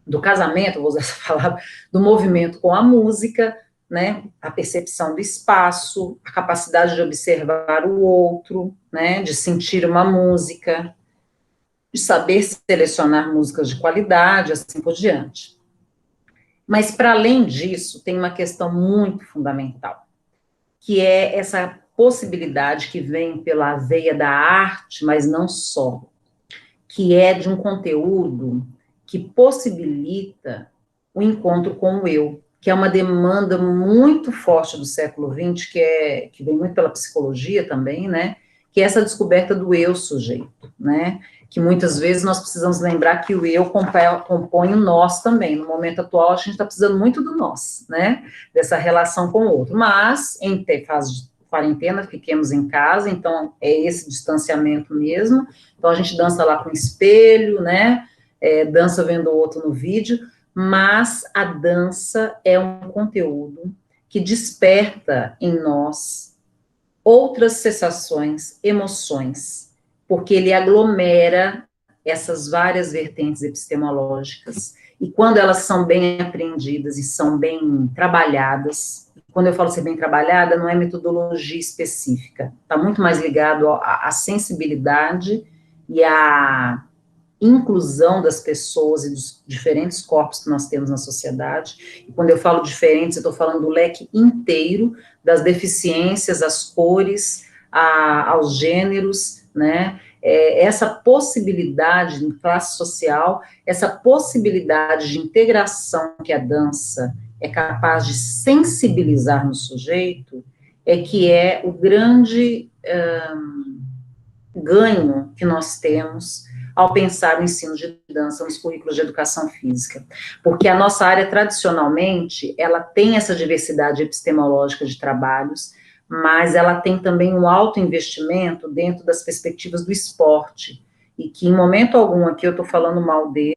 do casamento, vou usar essa palavra, do movimento com a música, né? A percepção do espaço, a capacidade de observar o outro, né? De sentir uma música, de saber selecionar músicas de qualidade, assim por diante. Mas, para além disso, tem uma questão muito fundamental, que é essa possibilidade que vem pela veia da arte, mas não só, que é de um conteúdo que possibilita o encontro com o eu, que é uma demanda muito forte do século XX, que vem muito pela psicologia também, né, que é essa descoberta do eu sujeito, né, que muitas vezes nós precisamos lembrar que o eu compõe o nós também. No momento atual, a gente está precisando muito do nós, né, dessa relação com o outro. Mas, em fase de quarentena, fiquemos em casa, então é esse distanciamento mesmo. Então, a gente dança lá com espelho, né, dança vendo o outro no vídeo, mas a dança é um conteúdo que desperta em nós outras sensações, emoções, porque ele aglomera essas várias vertentes epistemológicas, e quando elas são bem apreendidas e são bem trabalhadas, quando eu falo ser bem trabalhada, não é metodologia específica, está muito mais ligado à sensibilidade e à inclusão das pessoas e dos diferentes corpos que nós temos na sociedade. E quando eu falo diferentes, eu estou falando do leque inteiro, das deficiências, às cores, aos gêneros, né? Essa possibilidade de classe social, essa possibilidade de integração que a dança é capaz de sensibilizar no sujeito, é que é o grande ganho que nós temos ao pensar no ensino de dança nos currículos de educação física, porque a nossa área, tradicionalmente, ela tem essa diversidade epistemológica de trabalhos, mas ela tem também um alto investimento dentro das perspectivas do esporte, e que em momento algum aqui eu estou falando mal dele,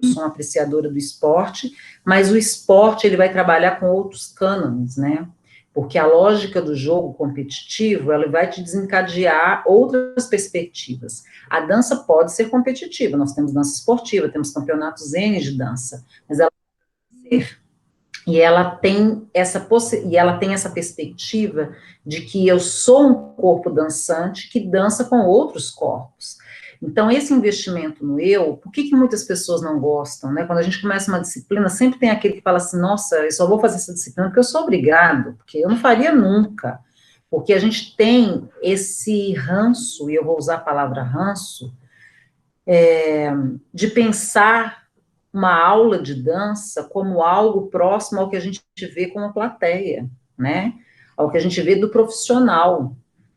eu sou uma apreciadora do esporte, mas o esporte ele vai trabalhar com outros cânones, né? Porque a lógica do jogo competitivo, ela vai te desencadear outras perspectivas. A dança pode ser competitiva, nós temos dança esportiva, temos campeonatos N de dança, mas ela pode ser. E ela tem essa perspectiva de que eu sou um corpo dançante que dança com outros corpos. Então, esse investimento no eu, por que muitas pessoas não gostam, né? Quando a gente começa uma disciplina, sempre tem aquele que fala assim, nossa, eu só vou fazer essa disciplina porque eu sou obrigado, porque eu não faria nunca. Porque a gente tem esse ranço, e eu vou usar a palavra ranço, de pensar uma aula de dança como algo próximo ao que a gente vê com a plateia, né? Ao que a gente vê do profissional.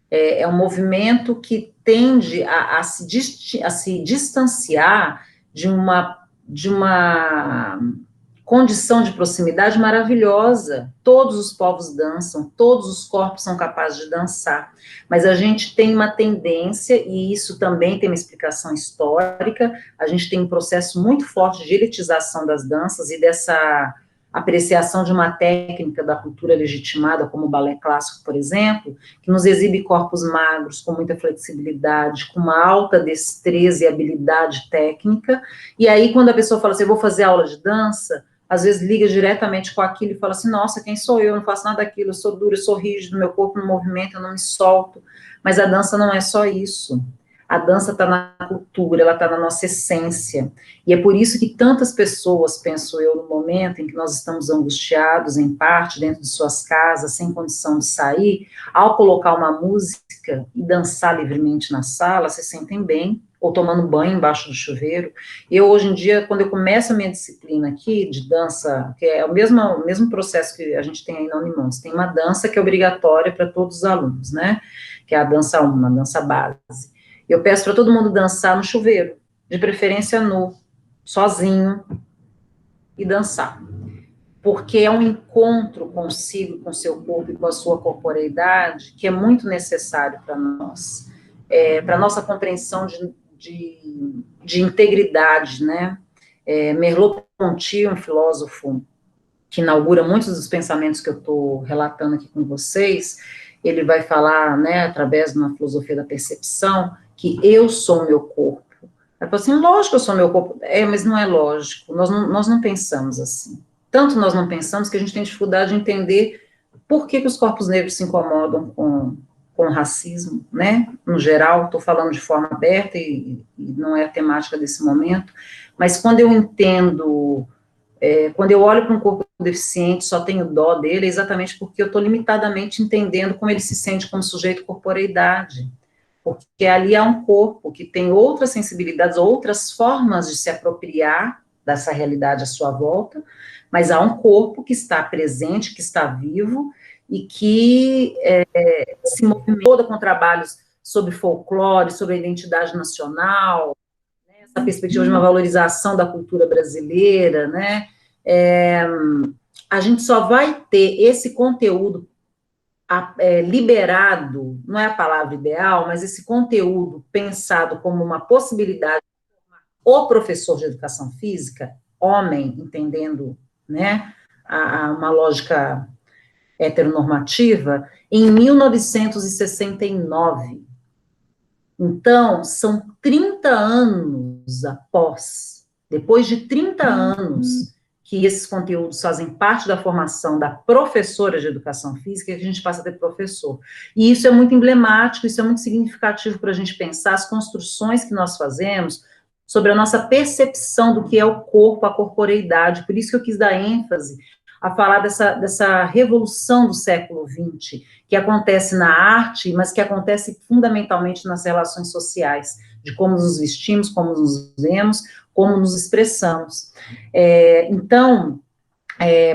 É um movimento que tende a se distanciar de uma condição de proximidade maravilhosa. Todos os povos dançam, todos os corpos são capazes de dançar, mas a gente tem uma tendência, e isso também tem uma explicação histórica, a gente tem um processo muito forte de elitização das danças e dessa apreciação de uma técnica da cultura legitimada, como o balé clássico, por exemplo, que nos exibe corpos magros, com muita flexibilidade, com uma alta destreza e habilidade técnica, e aí quando a pessoa fala assim, eu vou fazer aula de dança, às vezes liga diretamente com aquilo e fala assim, nossa, quem sou eu? Eu não faço nada daquilo, eu sou dura, eu sou rígido, meu corpo não movimenta, eu não me solto, mas a dança não é só isso. A dança está na cultura, ela está na nossa essência, e é por isso que tantas pessoas, penso eu, no momento em que nós estamos angustiados, em parte, dentro de suas casas, sem condição de sair, ao colocar uma música e dançar livremente na sala, se sentem bem, ou tomando banho embaixo do chuveiro. Eu, hoje em dia, quando eu começo a minha disciplina aqui, de dança, que é o mesmo processo que a gente tem aí na Unimontes, tem uma dança que é obrigatória para todos os alunos, né, que é a dança 1, a dança base. Eu peço para todo mundo dançar no chuveiro, de preferência nu, sozinho, e dançar. Porque é um encontro consigo, com o seu corpo e com a sua corporeidade, que é muito necessário para nós, para a nossa compreensão de integridade, né? Merleau-Ponty, um filósofo que inaugura muitos dos pensamentos que eu estou relatando aqui com vocês, ele vai falar, né, através de uma filosofia da percepção, que eu sou o meu corpo. Ela fala assim, lógico que eu sou meu corpo, mas não é lógico, nós não pensamos assim. Tanto nós não pensamos que a gente tem dificuldade de entender por que os corpos negros se incomodam com o racismo, né, no geral, estou falando de forma aberta e não é a temática desse momento, mas quando eu entendo, quando eu olho para um corpo deficiente, só tenho dó dele, é exatamente porque eu estou limitadamente entendendo como ele se sente como sujeito corporeidade, porque ali há um corpo que tem outras sensibilidades, outras formas de se apropriar dessa realidade à sua volta, mas há um corpo que está presente, que está vivo, e que se movimenta com trabalhos sobre folclore, sobre a identidade nacional, né, essa perspectiva de uma valorização da cultura brasileira, né, a gente só vai ter esse conteúdo liberado, não é a palavra ideal, mas esse conteúdo pensado como uma possibilidade de o professor de educação física, homem, entendendo, né, uma lógica heteronormativa, em 1969. Então, são 30 anos após, depois de 30 anos que esses conteúdos fazem parte da formação da professora de educação física, que a gente passa a ter professor. E isso é muito emblemático, isso é muito significativo para a gente pensar as construções que nós fazemos sobre a nossa percepção do que é o corpo, a corporeidade. Por isso que eu quis dar ênfase a falar dessa revolução do século XX, que acontece na arte, mas que acontece fundamentalmente nas relações sociais, de como nos vestimos, como nos vemos, como nos expressamos. Então,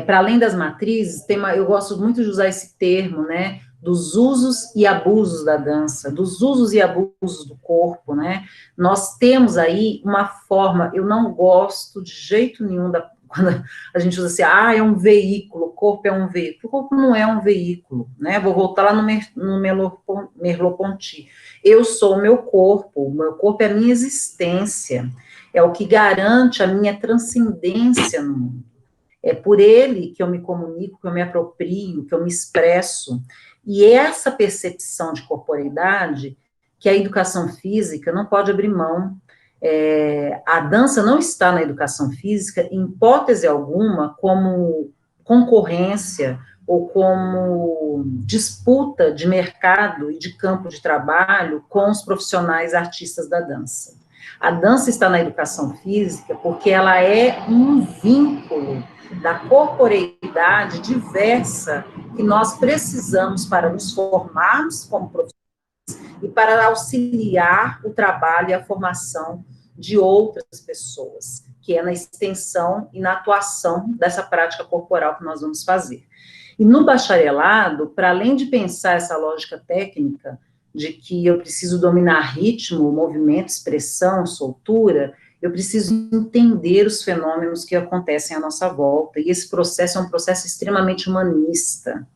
para além das matrizes, eu gosto muito de usar esse termo, né, dos usos e abusos da dança, dos usos e abusos do corpo, né? Nós temos aí uma forma, eu não gosto de jeito nenhum quando a gente usa assim, é um veículo, o corpo é um veículo. O corpo não é um veículo, né? Vou voltar lá no Merleau-Ponty. Eu sou o meu corpo é a minha existência, é o que garante a minha transcendência no mundo. É por ele que eu me comunico, que eu me aproprio, que eu me expresso. E essa percepção de corporeidade que a educação física não pode abrir mão. A dança não está na educação física, em hipótese alguma, como concorrência ou como disputa de mercado e de campo de trabalho com os profissionais artistas da dança. A dança está na educação física porque ela é um vínculo da corporeidade diversa que nós precisamos para nos formarmos como profissionais e para auxiliar o trabalho e a formação de outras pessoas, que é na extensão e na atuação dessa prática corporal que nós vamos fazer. E no bacharelado, para além de pensar essa lógica técnica de que eu preciso dominar ritmo, movimento, expressão, soltura, eu preciso entender os fenômenos que acontecem à nossa volta, e esse processo é um processo extremamente humanista.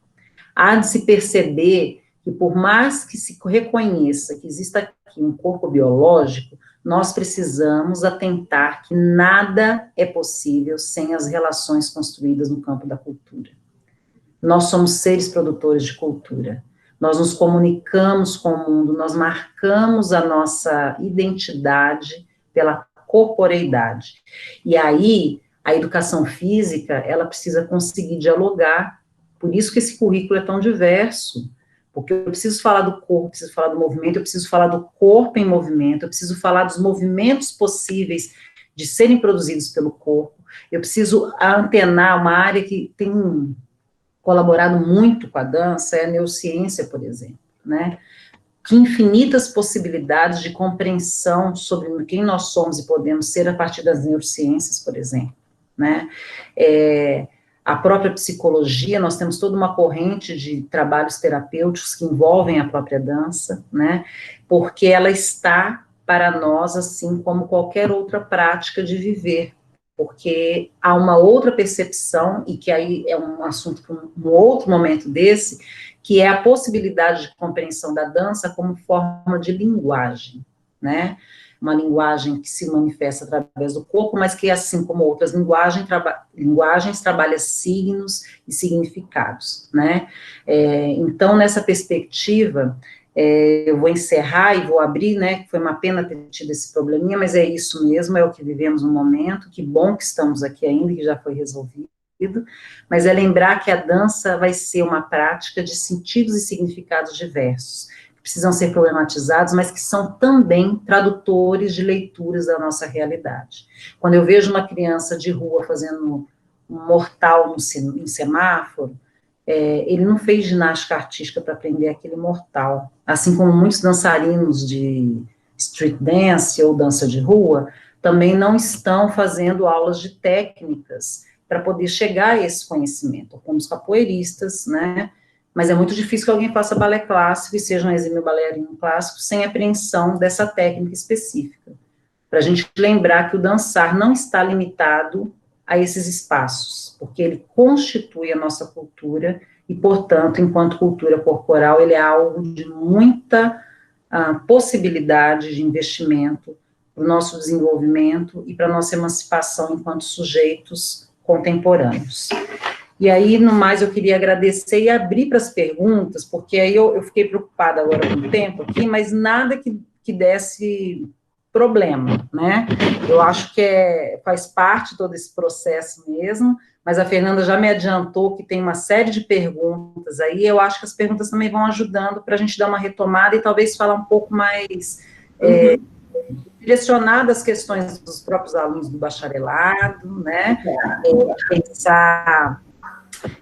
Há de se perceber que por mais que se reconheça que exista aqui um corpo biológico, nós precisamos atentar que nada é possível sem as relações construídas no campo da cultura. Nós somos seres produtores de cultura. Nós nos comunicamos com o mundo, nós marcamos a nossa identidade pela corporeidade. E aí, a educação física, ela precisa conseguir dialogar. Por isso que esse currículo é tão diverso, porque eu preciso falar do corpo, eu preciso falar do movimento, eu preciso falar do corpo em movimento, eu preciso falar dos movimentos possíveis de serem produzidos pelo corpo, eu preciso antenar uma área que tem colaborado muito com a dança, é a neurociência, por exemplo, né? Que infinitas possibilidades de compreensão sobre quem nós somos e podemos ser a partir das neurociências, por exemplo, né? A própria psicologia, nós temos toda uma corrente de trabalhos terapêuticos que envolvem a própria dança, né? Porque ela está para nós, assim como qualquer outra prática de viver, porque há uma outra percepção, e que aí é um assunto para um outro momento desse, que é a possibilidade de compreensão da dança como forma de linguagem, né? Uma linguagem que se manifesta através do corpo, mas que, assim como outras linguagens, trabalha signos e significados, né? Então, nessa perspectiva, eu vou encerrar e vou abrir, né, que foi uma pena ter tido esse probleminha, mas é isso mesmo, é o que vivemos no momento, que bom que estamos aqui ainda, que já foi resolvido, mas é lembrar que a dança vai ser uma prática de sentidos e significados diversos, que precisam ser problematizados, mas que são também tradutores de leituras da nossa realidade. Quando eu vejo uma criança de rua fazendo um mortal em semáforo, ele não fez ginástica artística para aprender aquele mortal, assim como muitos dançarinos de street dance ou dança de rua, também não estão fazendo aulas de técnicas para poder chegar a esse conhecimento, como os capoeiristas, né, mas é muito difícil que alguém faça balé clássico e seja um exímio bailarino clássico sem apreensão dessa técnica específica, para a gente lembrar que o dançar não está limitado a esses espaços, porque ele constitui a nossa cultura e, portanto, enquanto cultura corporal, ele é algo de muita possibilidade de investimento para o nosso desenvolvimento e para a nossa emancipação enquanto sujeitos contemporâneos. E aí, no mais, eu queria agradecer e abrir para as perguntas, porque aí eu fiquei preocupada agora com o tempo aqui, mas nada que desse problema, né? Eu acho que faz parte todo esse processo mesmo, mas a Fernanda já me adiantou que tem uma série de perguntas aí, eu acho que as perguntas também vão ajudando para a gente dar uma retomada e talvez falar um pouco mais direcionadas às questões dos próprios alunos do bacharelado, né? Pensar...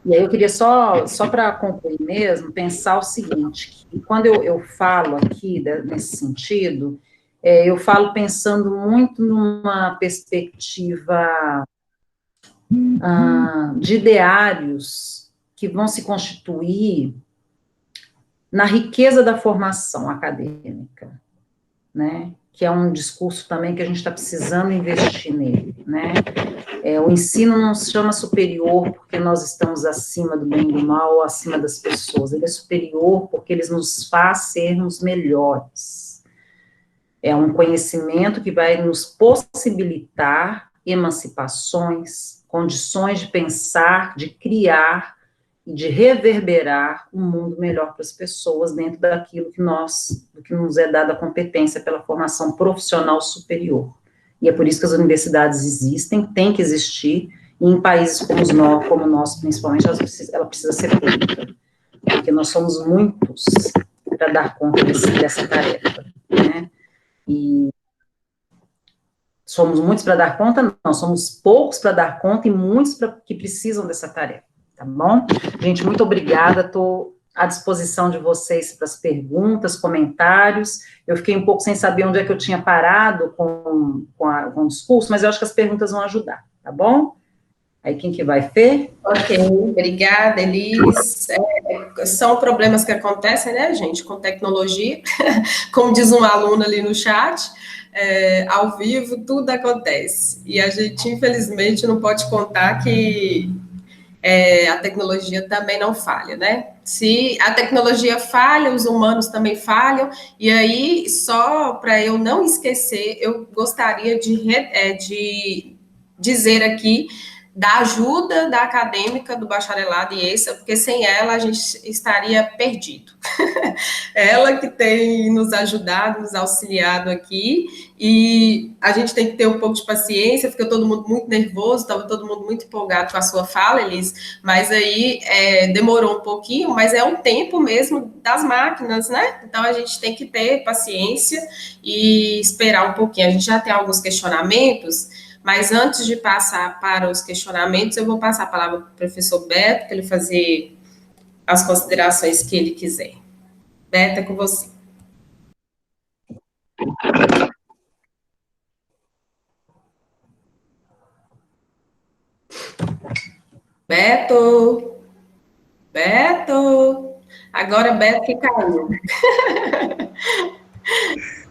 E aí eu queria só para concluir mesmo, pensar o seguinte, que quando eu falo aqui nesse sentido, eu falo pensando muito numa perspectiva de ideários que vão se constituir na riqueza da formação acadêmica, né? Que é um discurso também que a gente está precisando investir nele, né? O ensino não se chama superior porque nós estamos acima do bem e do mal, ou acima das pessoas, ele é superior porque ele nos faz sermos melhores. É um conhecimento que vai nos possibilitar emancipações, condições de pensar, de criar e de reverberar um mundo melhor para as pessoas dentro daquilo do que nos é dada a competência pela formação profissional superior. E é por isso que as universidades existem, tem que existir, e em países como o nosso, principalmente, ela precisa ser pública, porque nós somos muitos para dar conta dessa tarefa, né? E somos muitos para dar conta, não, somos poucos para dar conta e muitos que precisam dessa tarefa, tá bom? Gente, muito obrigada, estou à disposição de vocês para as perguntas, comentários. Eu fiquei um pouco sem saber onde é que eu tinha parado com o discurso, mas eu acho que as perguntas vão ajudar, tá bom? Aí, quem que vai, Fê? Ok, obrigada, Elis. São problemas que acontecem, né, gente, com tecnologia. Como diz um aluno ali no chat, ao vivo tudo acontece. E a gente, infelizmente, não pode contar que a tecnologia também não falha, né? Se a tecnologia falha, os humanos também falham, e aí, só para eu não esquecer, eu gostaria de dizer aqui da ajuda da acadêmica do bacharelado e ESA, porque sem ela a gente estaria perdido. Ela que tem nos ajudado, nos auxiliado aqui, e a gente tem que ter um pouco de paciência, fica todo mundo muito nervoso, estava todo mundo muito empolgado com a sua fala, Elis, mas aí demorou um pouquinho, mas é um tempo mesmo das máquinas, né? Então a gente tem que ter paciência e esperar um pouquinho. A gente já tem alguns questionamentos, mas antes de passar para os questionamentos, eu vou passar a palavra para o professor Beto, para ele fazer as considerações que ele quiser. Beto, é com você. Beto, agora Beto que caiu.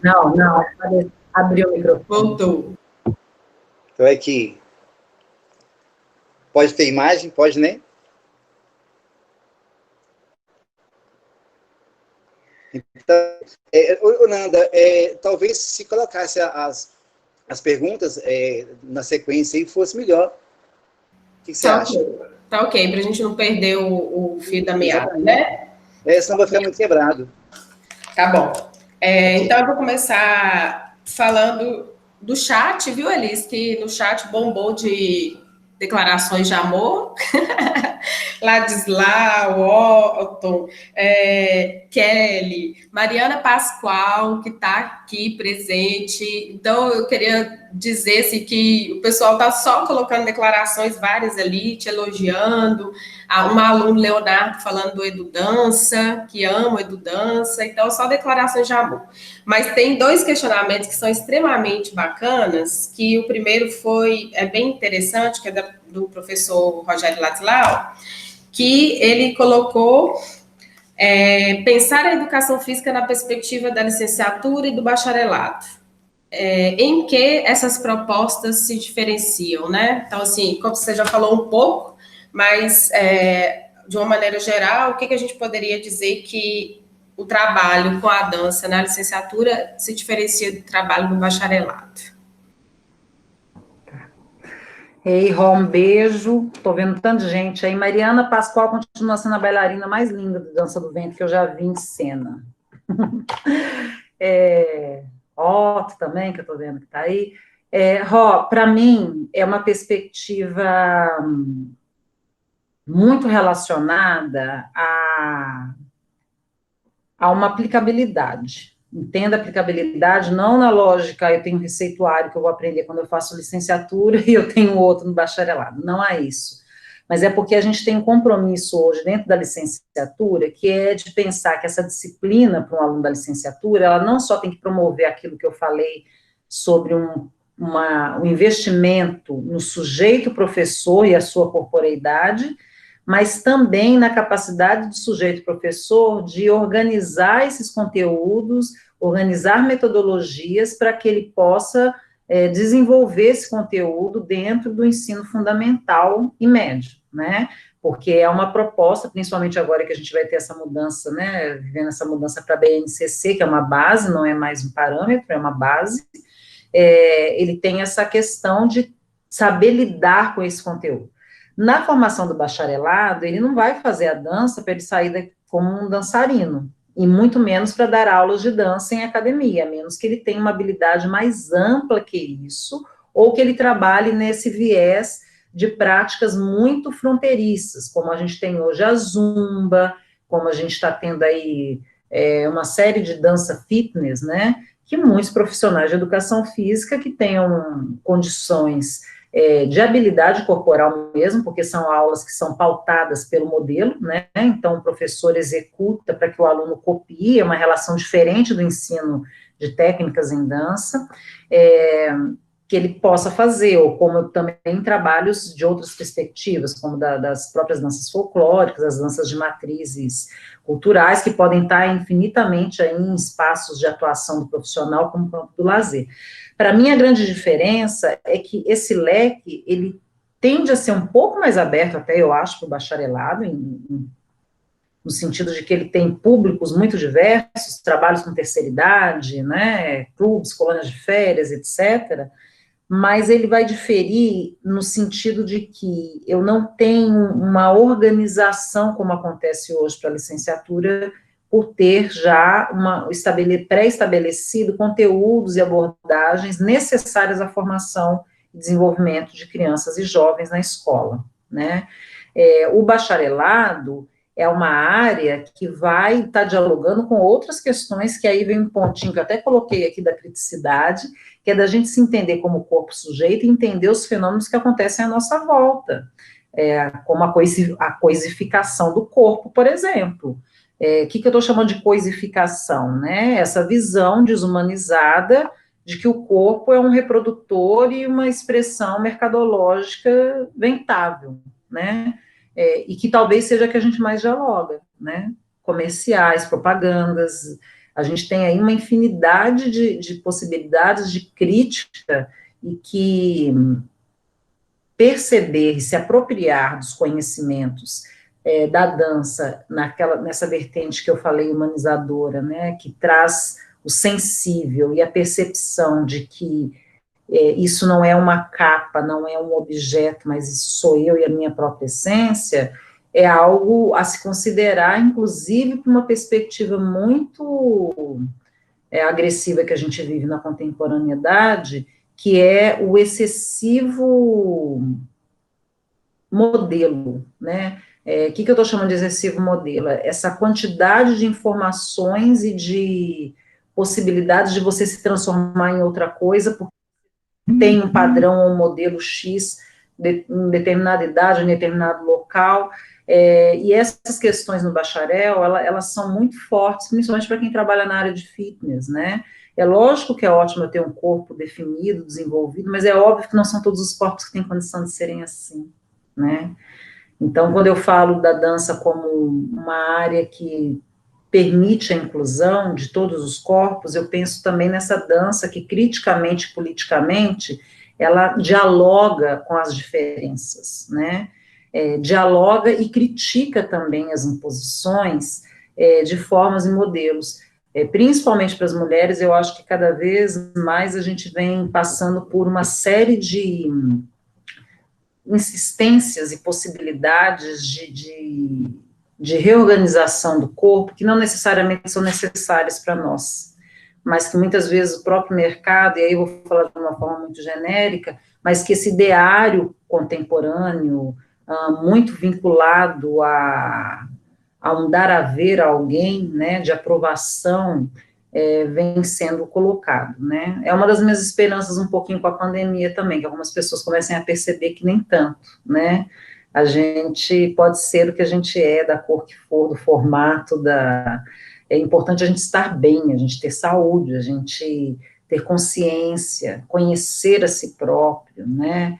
Não, abriu o microfone. Voltou. Então é que pode ter imagem, pode, né? Então, Nanda, talvez se colocasse as perguntas na sequência aí fosse melhor. O que você acha? Tá ok, para a gente não perder o fio da meada, né? Senão vai ficar muito quebrado. Tá bom. Então, eu vou começar falando do chat, viu, Elis? Que no chat bombou de declarações de amor. Ladislau, Otton, Kelly, Mariana Pascoal, que está aqui presente. Então, eu queria dizer assim, que o pessoal está só colocando declarações várias ali, te elogiando. Um aluno, Leonardo, falando do EduDança, que ama o EduDança. Então, só declarações de amor. Mas tem dois questionamentos que são extremamente bacanas, que o primeiro é bem interessante, que é do professor Rogério Ladislau, que ele colocou pensar a educação física na perspectiva da licenciatura e do bacharelado. Em que essas propostas se diferenciam, né? Então, assim, como você já falou um pouco, mas de uma maneira geral, o que a gente poderia dizer que o trabalho com a dança na licenciatura se diferencia do trabalho no bacharelado? Ei, Ró, um beijo. Tô vendo tanta gente aí. Mariana Pascoal continua sendo a bailarina mais linda do Dança do Ventre que eu já vi em cena. Otto também, que eu tô vendo que tá aí. Ró, para mim, é uma perspectiva muito relacionada a uma aplicabilidade. Entenda a aplicabilidade não na lógica, eu tenho um receituário que eu vou aprender quando eu faço licenciatura e eu tenho outro no bacharelado. Não é isso. Mas é porque a gente tem um compromisso hoje dentro da licenciatura, que é de pensar que essa disciplina para um aluno da licenciatura, ela não só tem que promover aquilo que eu falei sobre um investimento no sujeito professor e a sua corporeidade, mas também na capacidade do sujeito professor de organizar esses conteúdos, organizar metodologias para que ele possa desenvolver esse conteúdo dentro do ensino fundamental e médio, né? Porque é uma proposta, principalmente agora que a gente vai ter essa mudança, né? Vivendo essa mudança para a BNCC, que é uma base, não é mais um parâmetro, é uma base. Ele tem essa questão de saber lidar com esse conteúdo. Na formação do bacharelado, ele não vai fazer a dança para ele sair como um dançarino, e muito menos para dar aulas de dança em academia, a menos que ele tenha uma habilidade mais ampla que isso, ou que ele trabalhe nesse viés de práticas muito fronteiriças, como a gente tem hoje a zumba, como a gente está tendo aí uma série de dança fitness, né, que muitos profissionais de educação física que tenham condições de habilidade corporal mesmo, porque são aulas que são pautadas pelo modelo, né, então o professor executa para que o aluno copie, é uma relação diferente do ensino de técnicas em dança, que ele possa fazer, ou como também trabalhos de outras perspectivas, como das próprias danças folclóricas, as danças de matrizes culturais, que podem estar infinitamente aí em espaços de atuação do profissional como campo do lazer. Para mim, a grande diferença é que esse leque, ele tende a ser um pouco mais aberto, até eu acho, para o bacharelado, no sentido de que ele tem públicos muito diversos, trabalhos com terceira idade, né, clubes, colônias de férias, etc., mas ele vai diferir no sentido de que eu não tenho uma organização, como acontece hoje para a licenciatura, por ter já pré-estabelecido conteúdos e abordagens necessárias à formação e desenvolvimento de crianças e jovens na escola, né? O bacharelado é uma área que vai estar dialogando com outras questões, que aí vem um pontinho que eu até coloquei aqui da criticidade, que é da gente se entender como corpo sujeito e entender os fenômenos que acontecem à nossa volta, como a coisificação do corpo, por exemplo. O que eu estou chamando de coisificação, né? Essa visão desumanizada de que o corpo é um reprodutor e uma expressão mercadológica ventável, né? E que talvez seja a que a gente mais dialoga, né? Comerciais, propagandas, a gente tem aí uma infinidade de possibilidades de crítica e que perceber e se apropriar dos conhecimentos da dança nessa vertente que eu falei humanizadora, né, que traz o sensível e a percepção de que isso não é uma capa, não é um objeto, mas isso sou eu e a minha própria essência, é algo a se considerar, inclusive, por uma perspectiva muito agressiva que a gente vive na contemporaneidade, que é o excessivo modelo, né? O que eu estou chamando de excessivo modelo? Essa quantidade de informações e de possibilidades de você se transformar em outra coisa, porque tem um padrão ou um modelo X em determinada idade, em determinado local, e essas questões no bacharel, elas são muito fortes, principalmente para quem trabalha na área de fitness, né? É lógico que é ótimo eu ter um corpo definido, desenvolvido, mas é óbvio que não são todos os corpos que têm condição de serem assim, né? Então, quando eu falo da dança como uma área que permite a inclusão de todos os corpos, eu penso também nessa dança que, criticamente, politicamente, ela dialoga com as diferenças, né? Dialoga e critica também as imposições de formas e modelos. Principalmente para as mulheres, eu acho que cada vez mais a gente vem passando por uma série de insistências e possibilidades de reorganização do corpo que não necessariamente são necessárias para nós, mas que muitas vezes o próprio mercado, e aí eu vou falar de uma forma muito genérica, mas que esse ideário contemporâneo, muito vinculado a um dar a ver a alguém, né, de aprovação, vem sendo colocado, né. É uma das minhas esperanças um pouquinho com a pandemia também, que algumas pessoas comecem a perceber que nem tanto, né. A gente pode ser o que a gente é, da cor que for, do formato, é importante a gente estar bem, a gente ter saúde, a gente ter consciência, conhecer a si próprio, né,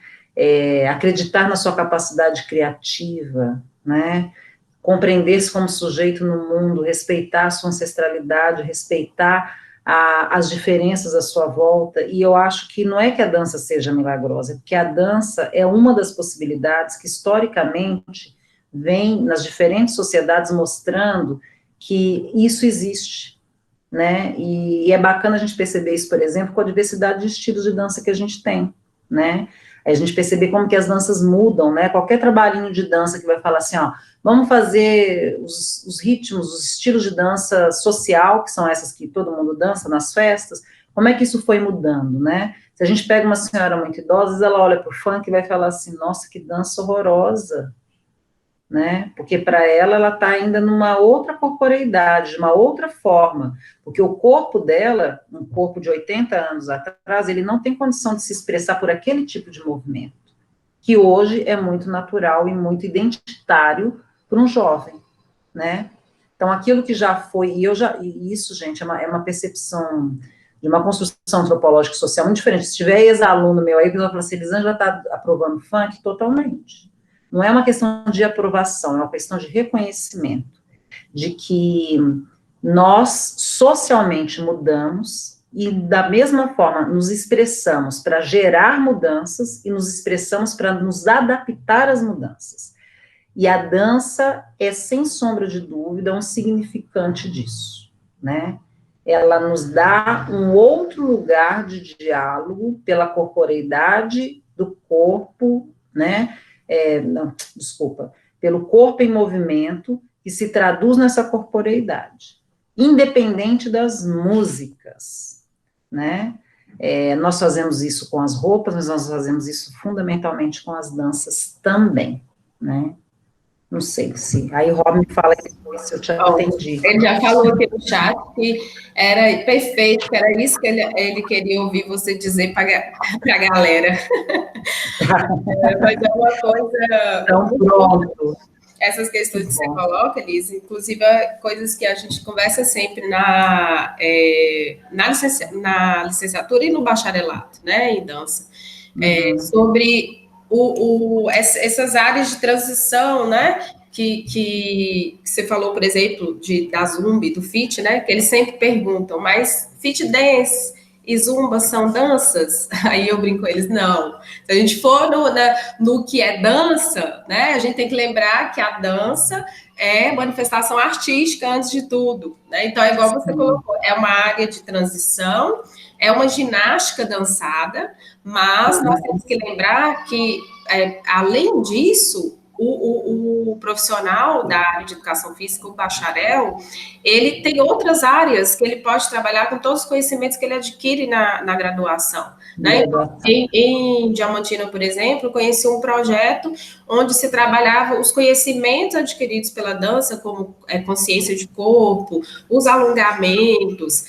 acreditar na sua capacidade criativa, né, compreender-se como sujeito no mundo, respeitar a sua ancestralidade, respeitar as diferenças à sua volta, e eu acho que não é que a dança seja milagrosa, é porque a dança é uma das possibilidades que, historicamente, vem nas diferentes sociedades mostrando que isso existe, né, e é bacana a gente perceber isso, por exemplo, com a diversidade de estilos de dança que a gente tem, né, a gente perceber como que as danças mudam, né, qualquer trabalhinho de dança que vai falar assim, ó, vamos fazer os ritmos, os estilos de dança social, que são essas que todo mundo dança nas festas, como é que isso foi mudando, né? Se a gente pega uma senhora muito idosa, ela olha para o funk e vai falar assim, nossa, que dança horrorosa, né? Porque para ela está ainda numa outra corporeidade, uma outra forma, porque o corpo dela, um corpo de 80 anos atrás, ele não tem condição de se expressar por aquele tipo de movimento, que hoje é muito natural e muito identitário para um jovem, né? Então, aquilo que já foi, e isso, gente, é uma percepção de uma construção antropológica e social muito diferente. Se tiver ex-aluno meu aí, que vai falar assim, Elisângela está aprovando funk totalmente. Não é uma questão de aprovação, é uma questão de reconhecimento, de que nós socialmente mudamos e, da mesma forma, nos expressamos para gerar mudanças e nos expressamos para nos adaptar às mudanças. E a dança é, sem sombra de dúvida, um significante disso, né? Ela nos dá um outro lugar de diálogo pela corporeidade do corpo, né? Pelo corpo em movimento, que se traduz nessa corporeidade, independente das músicas, né? Nós fazemos isso com as roupas, mas nós fazemos isso fundamentalmente com as danças também, né? Não sei se... Aí o Rob me fala se eu te entendi. Ele já falou aqui no chat que era perfeito, que era isso que ele queria ouvir você dizer para a galera. Mas é uma coisa... Então, pronto. Essas questões que você coloca, Liz, inclusive coisas que a gente conversa sempre na licenciatura e no bacharelato, né, em dança, sobre essas áreas de transição, né, que você falou, por exemplo, da Zumba, do Fit, né, que eles sempre perguntam, mas Fit Dance e Zumba são danças? Aí eu brinco com eles, não. Se a gente for no que é dança, né, a gente tem que lembrar que a dança é manifestação artística antes de tudo, né? Então, é igual você colocou, é uma área de transição, é uma ginástica dançada, mas nós temos que lembrar que, além disso, o profissional da área de educação física, o bacharel, ele tem outras áreas que ele pode trabalhar com todos os conhecimentos que ele adquire na graduação. Né? Então, em Diamantina, por exemplo, conheci um projeto onde se trabalhava os conhecimentos adquiridos pela dança, como consciência de corpo, os alongamentos,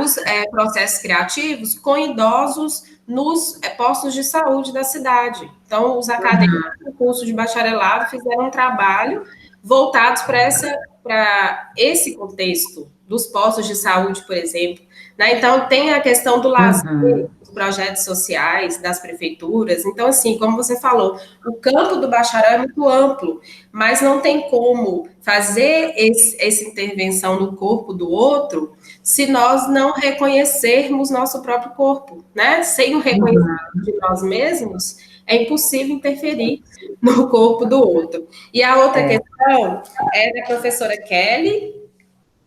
os processos criativos com idosos nos postos de saúde da cidade. Então, os acadêmicos do curso de bacharelado fizeram um trabalho voltados para esse contexto dos postos de saúde, por exemplo. Né? Então, tem a questão do lazer, dos projetos sociais, das prefeituras. Então, assim, como você falou, o campo do bacharel é muito amplo, mas não tem como fazer essa intervenção no corpo do outro se nós não reconhecermos nosso próprio corpo, né? Sem o reconhecimento de nós mesmos, é impossível interferir no corpo do outro. E a outra questão é da professora Kelly,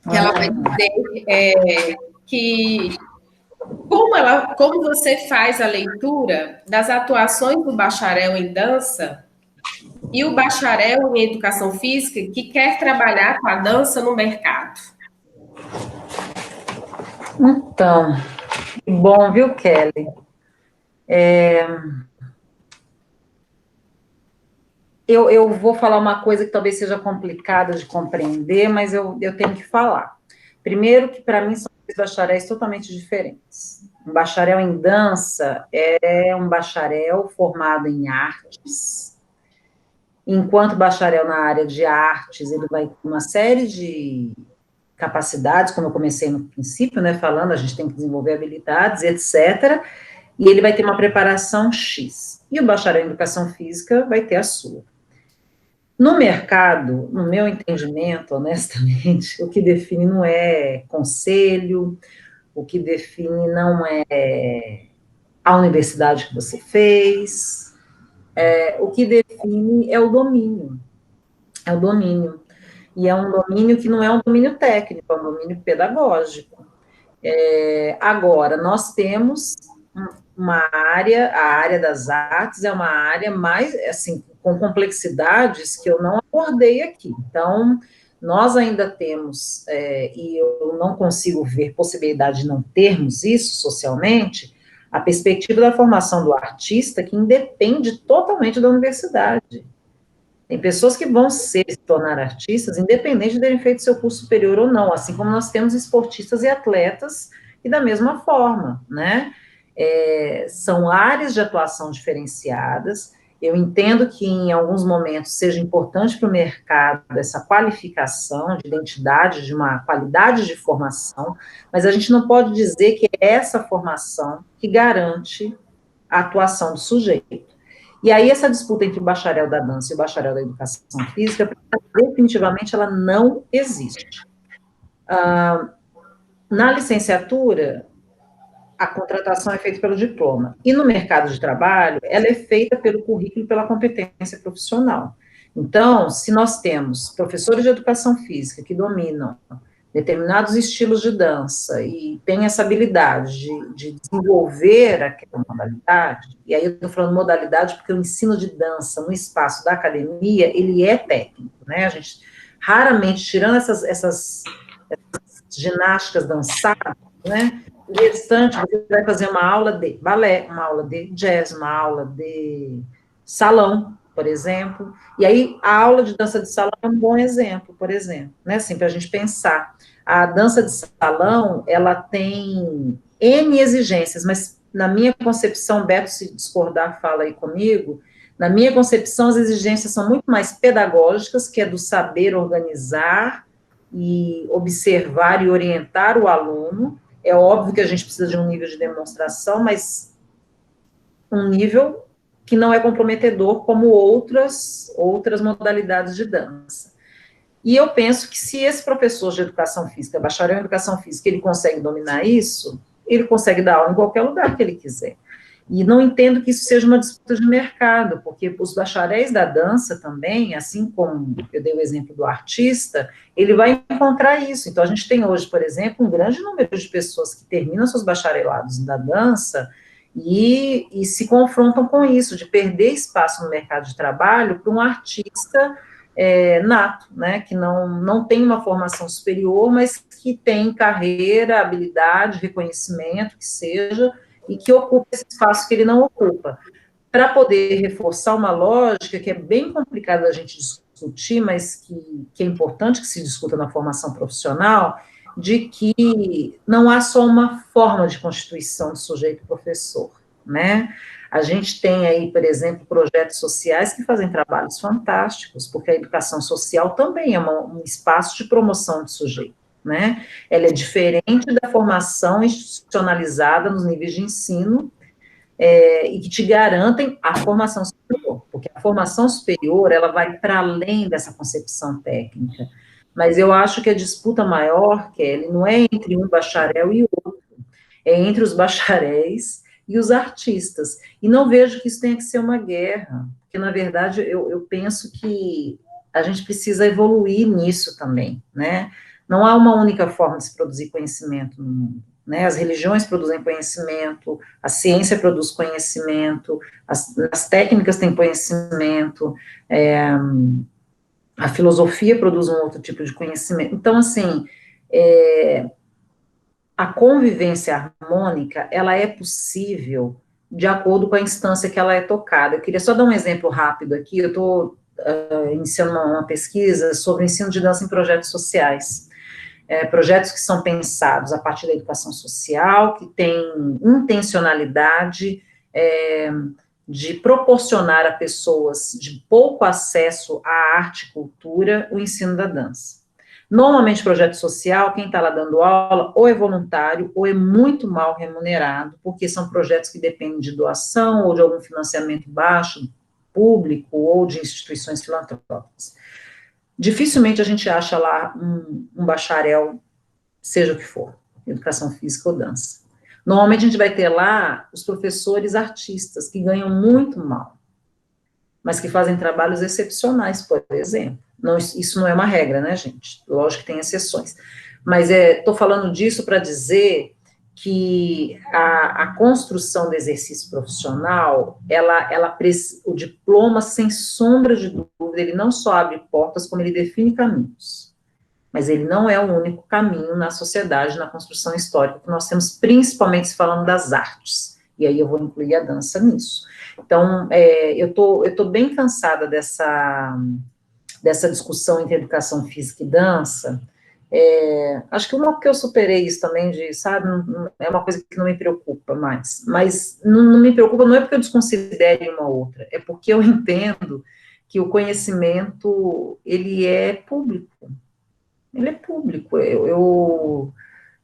que ela vai dizer que como você faz a leitura das atuações do bacharel em dança e o bacharel em educação física que quer trabalhar com a dança no mercado. Então, que bom, viu, Kelly? Eu vou falar uma coisa que talvez seja complicada de compreender, mas eu tenho que falar. Primeiro, que para mim são dois bacharéis totalmente diferentes. Um bacharel em dança é um bacharel formado em artes, enquanto bacharel na área de artes, ele vai ter uma série de capacidades, como eu comecei no princípio, né, falando, a gente tem que desenvolver habilidades, etc., e ele vai ter uma preparação X. E o bacharel em educação física vai ter a sua. No mercado, no meu entendimento, honestamente, o que define não é conselho, o que define não é a universidade que você fez, o que define é o domínio. É o domínio. E é um domínio que não é um domínio técnico, é um domínio pedagógico. Agora, nós temos uma área, a área das artes é uma área mais, assim, com complexidades que eu não abordei aqui. Então, nós ainda temos, e eu não consigo ver possibilidade de não termos isso socialmente, a perspectiva da formação do artista que independe totalmente da universidade. Tem pessoas que vão se tornar artistas, independente de terem feito seu curso superior ou não, assim como nós temos esportistas e atletas, e da mesma forma, né? São áreas de atuação diferenciadas. Eu entendo que em alguns momentos seja importante para o mercado essa qualificação de identidade, de uma qualidade de formação, mas a gente não pode dizer que é essa formação que garante a atuação do sujeito. E aí essa disputa entre o bacharel da dança e o bacharel da educação física, definitivamente ela não existe. Na licenciatura, a contratação é feita pelo diploma. E no mercado de trabalho, ela é feita pelo currículo e pela competência profissional. Então, se nós temos professores de educação física que dominam determinados estilos de dança e têm essa habilidade de desenvolver aquela modalidade, e aí eu estou falando modalidade porque o ensino de dança no espaço da academia, ele é técnico, né? A gente raramente, tirando essas ginásticas dançadas, né? O restante, você vai fazer uma aula de balé, uma aula de jazz, uma aula de salão, por exemplo, e aí a aula de dança de salão é um bom exemplo, por exemplo, né, assim, para a gente pensar. A dança de salão, ela tem N exigências, mas na minha concepção, Beto, se discordar, fala aí comigo, na minha concepção, as exigências são muito mais pedagógicas, que é do saber organizar e observar e orientar o aluno. É óbvio que a gente precisa de um nível de demonstração, mas um nível que não é comprometedor como outras modalidades de dança. E eu penso que se esse professor de educação física, bacharel em educação física, ele consegue dominar isso, ele consegue dar aula em qualquer lugar que ele quiser. E não entendo que isso seja uma disputa de mercado, porque os bacharéis da dança também, assim como eu dei o exemplo do artista, ele vai encontrar isso. Então, a gente tem hoje, por exemplo, um grande número de pessoas que terminam seus bacharelados da dança e se confrontam com isso, de perder espaço no mercado de trabalho para um artista nato, né, que não tem uma formação superior, mas que tem carreira, habilidade, reconhecimento, que seja, e que ocupa esse espaço que ele não ocupa, para poder reforçar uma lógica que é bem complicada da gente discutir, mas que é importante que se discuta na formação profissional, de que não há só uma forma de constituição do sujeito professor, né? A gente tem aí, por exemplo, projetos sociais que fazem trabalhos fantásticos, porque a educação social também é um espaço de promoção do sujeito, né? Ela é diferente da formação institucionalizada nos níveis de ensino, e que te garantem a formação superior, porque a formação superior, ela vai para além dessa concepção técnica, mas eu acho que a disputa maior, Kelly, não é entre um bacharel e outro, é entre os bacharéis e os artistas, e não vejo que isso tenha que ser uma guerra, porque, na verdade, eu penso que a gente precisa evoluir nisso também, né? Não há uma única forma de se produzir conhecimento no mundo, né? As religiões produzem conhecimento, a ciência produz conhecimento, as técnicas têm conhecimento, a filosofia produz um outro tipo de conhecimento. Então, assim, a convivência harmônica, ela é possível de acordo com a instância que ela é tocada. Eu queria só dar um exemplo rápido aqui, eu estou iniciando uma pesquisa sobre o ensino de dança em projetos sociais. Projetos que são pensados a partir da educação social, que têm intencionalidade de proporcionar a pessoas de pouco acesso à arte e cultura o ensino da dança. Normalmente, projeto social, quem está lá dando aula, ou é voluntário, ou é muito mal remunerado, porque são projetos que dependem de doação, ou de algum financiamento baixo, público, ou de instituições filantrópicas. Dificilmente a gente acha lá um bacharel, seja o que for, educação física ou dança. Normalmente a gente vai ter lá os professores artistas, que ganham muito mal, mas que fazem trabalhos excepcionais, por exemplo. Não, isso não é uma regra, né, gente? Lógico que tem exceções. Mas estou falando disso para dizer que a construção do exercício profissional, o diploma, sem sombra de dúvida, ele não só abre portas, como ele define caminhos. Mas ele não é o único caminho na sociedade, na construção histórica que nós temos, principalmente se falando das artes. E aí eu vou incluir a dança nisso. Então, eu tô bem cansada dessa discussão entre educação física e dança. Acho que uma que eu superei isso também, sabe, é uma coisa que não me preocupa mais, mas não me preocupa não é porque eu desconsidere uma outra, é porque eu entendo que o conhecimento, ele é público,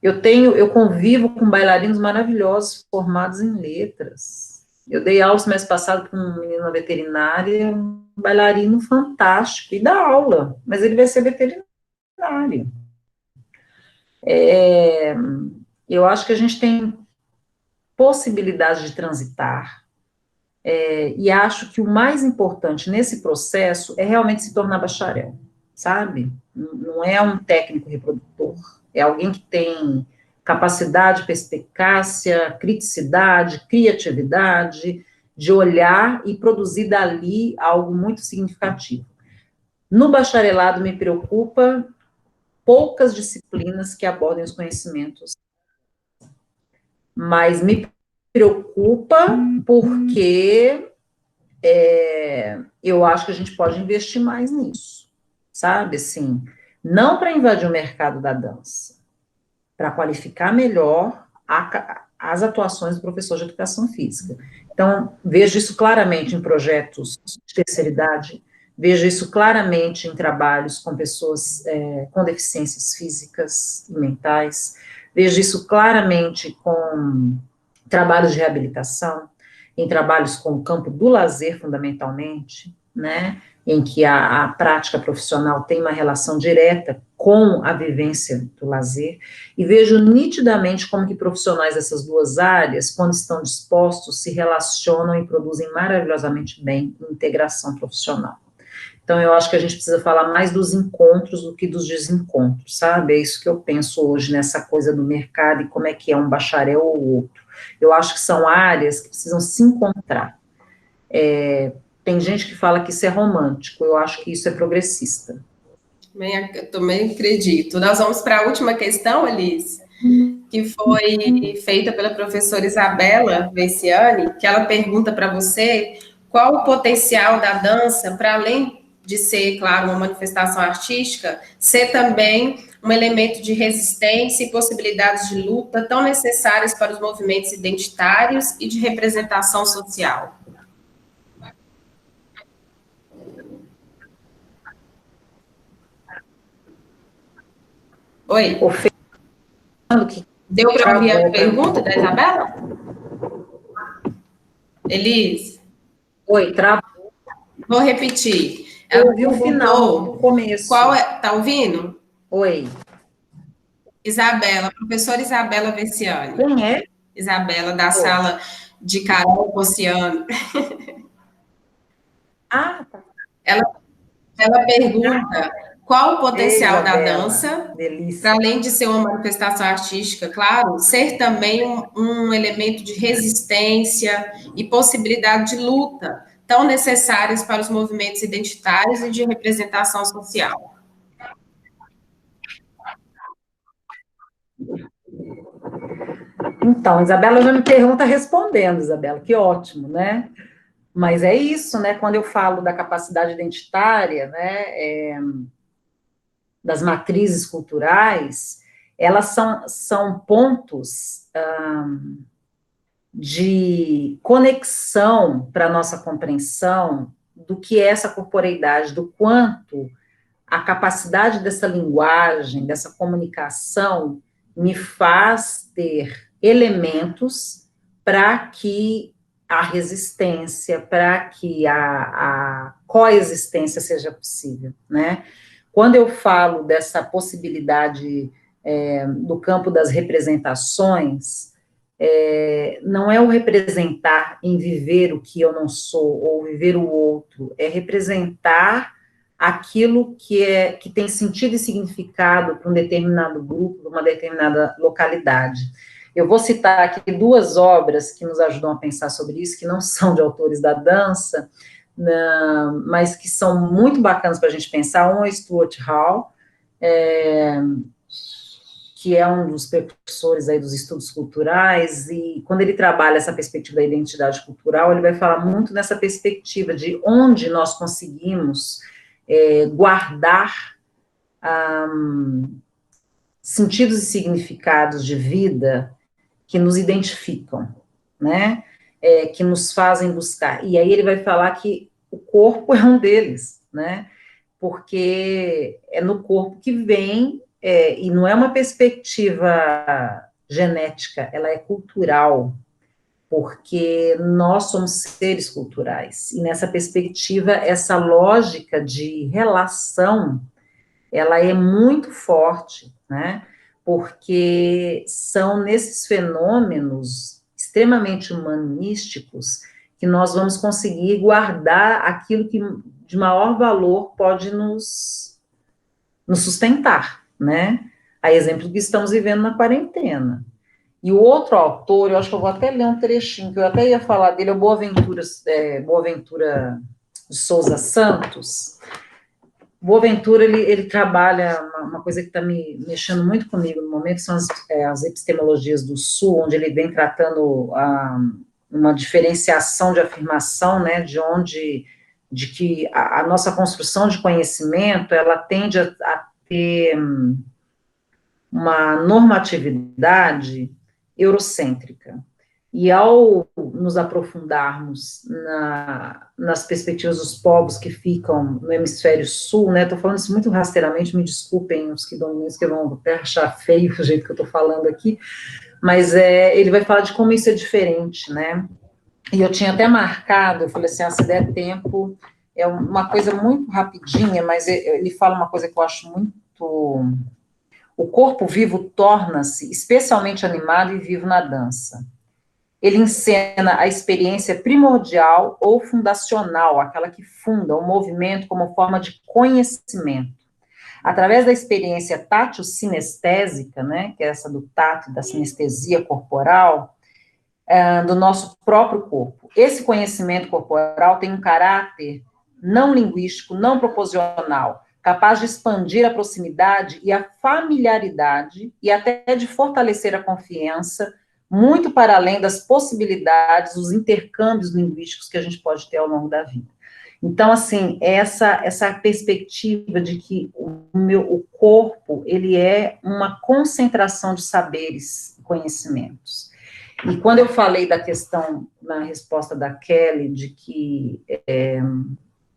eu convivo com bailarinos maravilhosos formados em letras. Eu dei aula no mês passado para um menino na veterinária, um bailarino fantástico, e dá aula, mas ele vai ser veterinário. Eu acho que a gente tem possibilidade de transitar, e acho que o mais importante nesse processo é realmente se tornar bacharel, sabe? Não é um técnico reprodutor, é alguém que tem capacidade, perspicácia, criticidade, criatividade, de olhar e produzir dali algo muito significativo. No bacharelado me preocupa poucas disciplinas que abordem os conhecimentos, mas me preocupa porque eu acho que a gente pode investir mais nisso, sabe, assim, não para invadir o mercado da dança, para qualificar melhor as atuações do professor de educação física. Então, vejo isso claramente em projetos de terceira idade, vejo isso claramente em trabalhos com pessoas com deficiências físicas e mentais, vejo isso claramente com trabalhos de reabilitação, em trabalhos com o campo do lazer, fundamentalmente, né, em que a prática profissional tem uma relação direta com a vivência do lazer, e vejo nitidamente como que profissionais dessas duas áreas, quando estão dispostos, se relacionam e produzem maravilhosamente bem em integração profissional. Então, eu acho que a gente precisa falar mais dos encontros do que dos desencontros, sabe? É isso que eu penso hoje nessa coisa do mercado e como é que é um bacharel ou outro. Eu acho que são áreas que precisam se encontrar. Tem gente que fala que isso é romântico, eu acho que isso é progressista. Eu também acredito. Nós vamos para a última questão, Elis, que foi feita pela professora Isabela Veciani, que ela pergunta para você qual o potencial da dança para além de ser, claro, uma manifestação artística, ser também um elemento de resistência e possibilidades de luta tão necessárias para os movimentos identitários e de representação social. Oi. Deu para ouvir a pergunta da Isabela? Elis? Oi, travou. Vou repetir. Ela ouviu o final, no começo. Tá ouvindo? Oi. Isabela, professora Isabela Veciani. Quem é? Isabela, da sala de Carol Oceano. Ah, tá. Ela pergunta Qual o potencial da Isabela, dança, delícia. para além de ser uma manifestação artística, claro, ser também um elemento de resistência e possibilidade de luta, tão necessárias para os movimentos identitários e de representação social? Então, Isabela já me pergunta respondendo, Isabela, que ótimo, né? Mas é isso, né? Quando eu falo da capacidade identitária, né, das matrizes culturais, elas são pontos de conexão para a nossa compreensão do que é essa corporeidade, do quanto a capacidade dessa linguagem, dessa comunicação, me faz ter elementos para que a resistência, para que a coexistência seja possível, né? Quando eu falo dessa possibilidade do campo das representações, não é o representar em viver o que eu não sou, ou viver o outro, é representar aquilo que tem sentido e significado para um determinado grupo, para uma determinada localidade. Eu vou citar aqui duas obras que nos ajudam a pensar sobre isso, que não são de autores da dança, mas que são muito bacanas para a gente pensar. Um é Stuart Hall, que é um dos precursores aí dos estudos culturais, e quando ele trabalha essa perspectiva da identidade cultural, ele vai falar muito nessa perspectiva de onde nós conseguimos guardar sentidos e significados de vida que nos identificam, né? Que nos fazem buscar. E aí ele vai falar que o corpo é um deles, né? Porque é no corpo que vem, e não é uma perspectiva genética, ela é cultural, porque nós somos seres culturais. E nessa perspectiva, essa lógica de relação, ela é muito forte, né? Porque são nesses fenômenos extremamente humanísticos que nós vamos conseguir guardar aquilo que de maior valor pode nos sustentar, né? A exemplo do que estamos vivendo na quarentena. E o outro autor, eu acho que eu vou até ler um trechinho, que eu até ia falar dele, é o Boaventura de Souza Santos. Boaventura, ele trabalha uma coisa que está me mexendo muito comigo no momento, são as epistemologias do Sul, onde ele vem tratando uma diferenciação de afirmação, né, de que a nossa construção de conhecimento, ela tende a ter uma normatividade eurocêntrica. E ao nos aprofundarmos nas perspectivas dos povos que ficam no hemisfério sul, né, estou falando isso muito rasteiramente, me desculpem os que vão até achar feio o jeito que eu estou falando aqui, mas ele vai falar de como isso é diferente, né, e eu tinha até marcado, eu falei assim, se der tempo, é uma coisa muito rapidinha, mas ele fala uma coisa que eu acho muito... O corpo vivo torna-se especialmente animado e vivo na dança. Ele encena a experiência primordial ou fundacional, aquela que funda o movimento como forma de conhecimento. Através da experiência tátil-sinestésica, né, que é essa do tato, da sinestesia corporal, do nosso próprio corpo. Esse conhecimento corporal tem um caráter não linguístico, não proposicional, capaz de expandir a proximidade e a familiaridade e até de fortalecer a confiança, muito para além das possibilidades, dos intercâmbios linguísticos que a gente pode ter ao longo da vida. Então, assim, essa perspectiva de que o corpo, ele é uma concentração de saberes e conhecimentos. E quando eu falei da questão, na resposta da Kelly, de que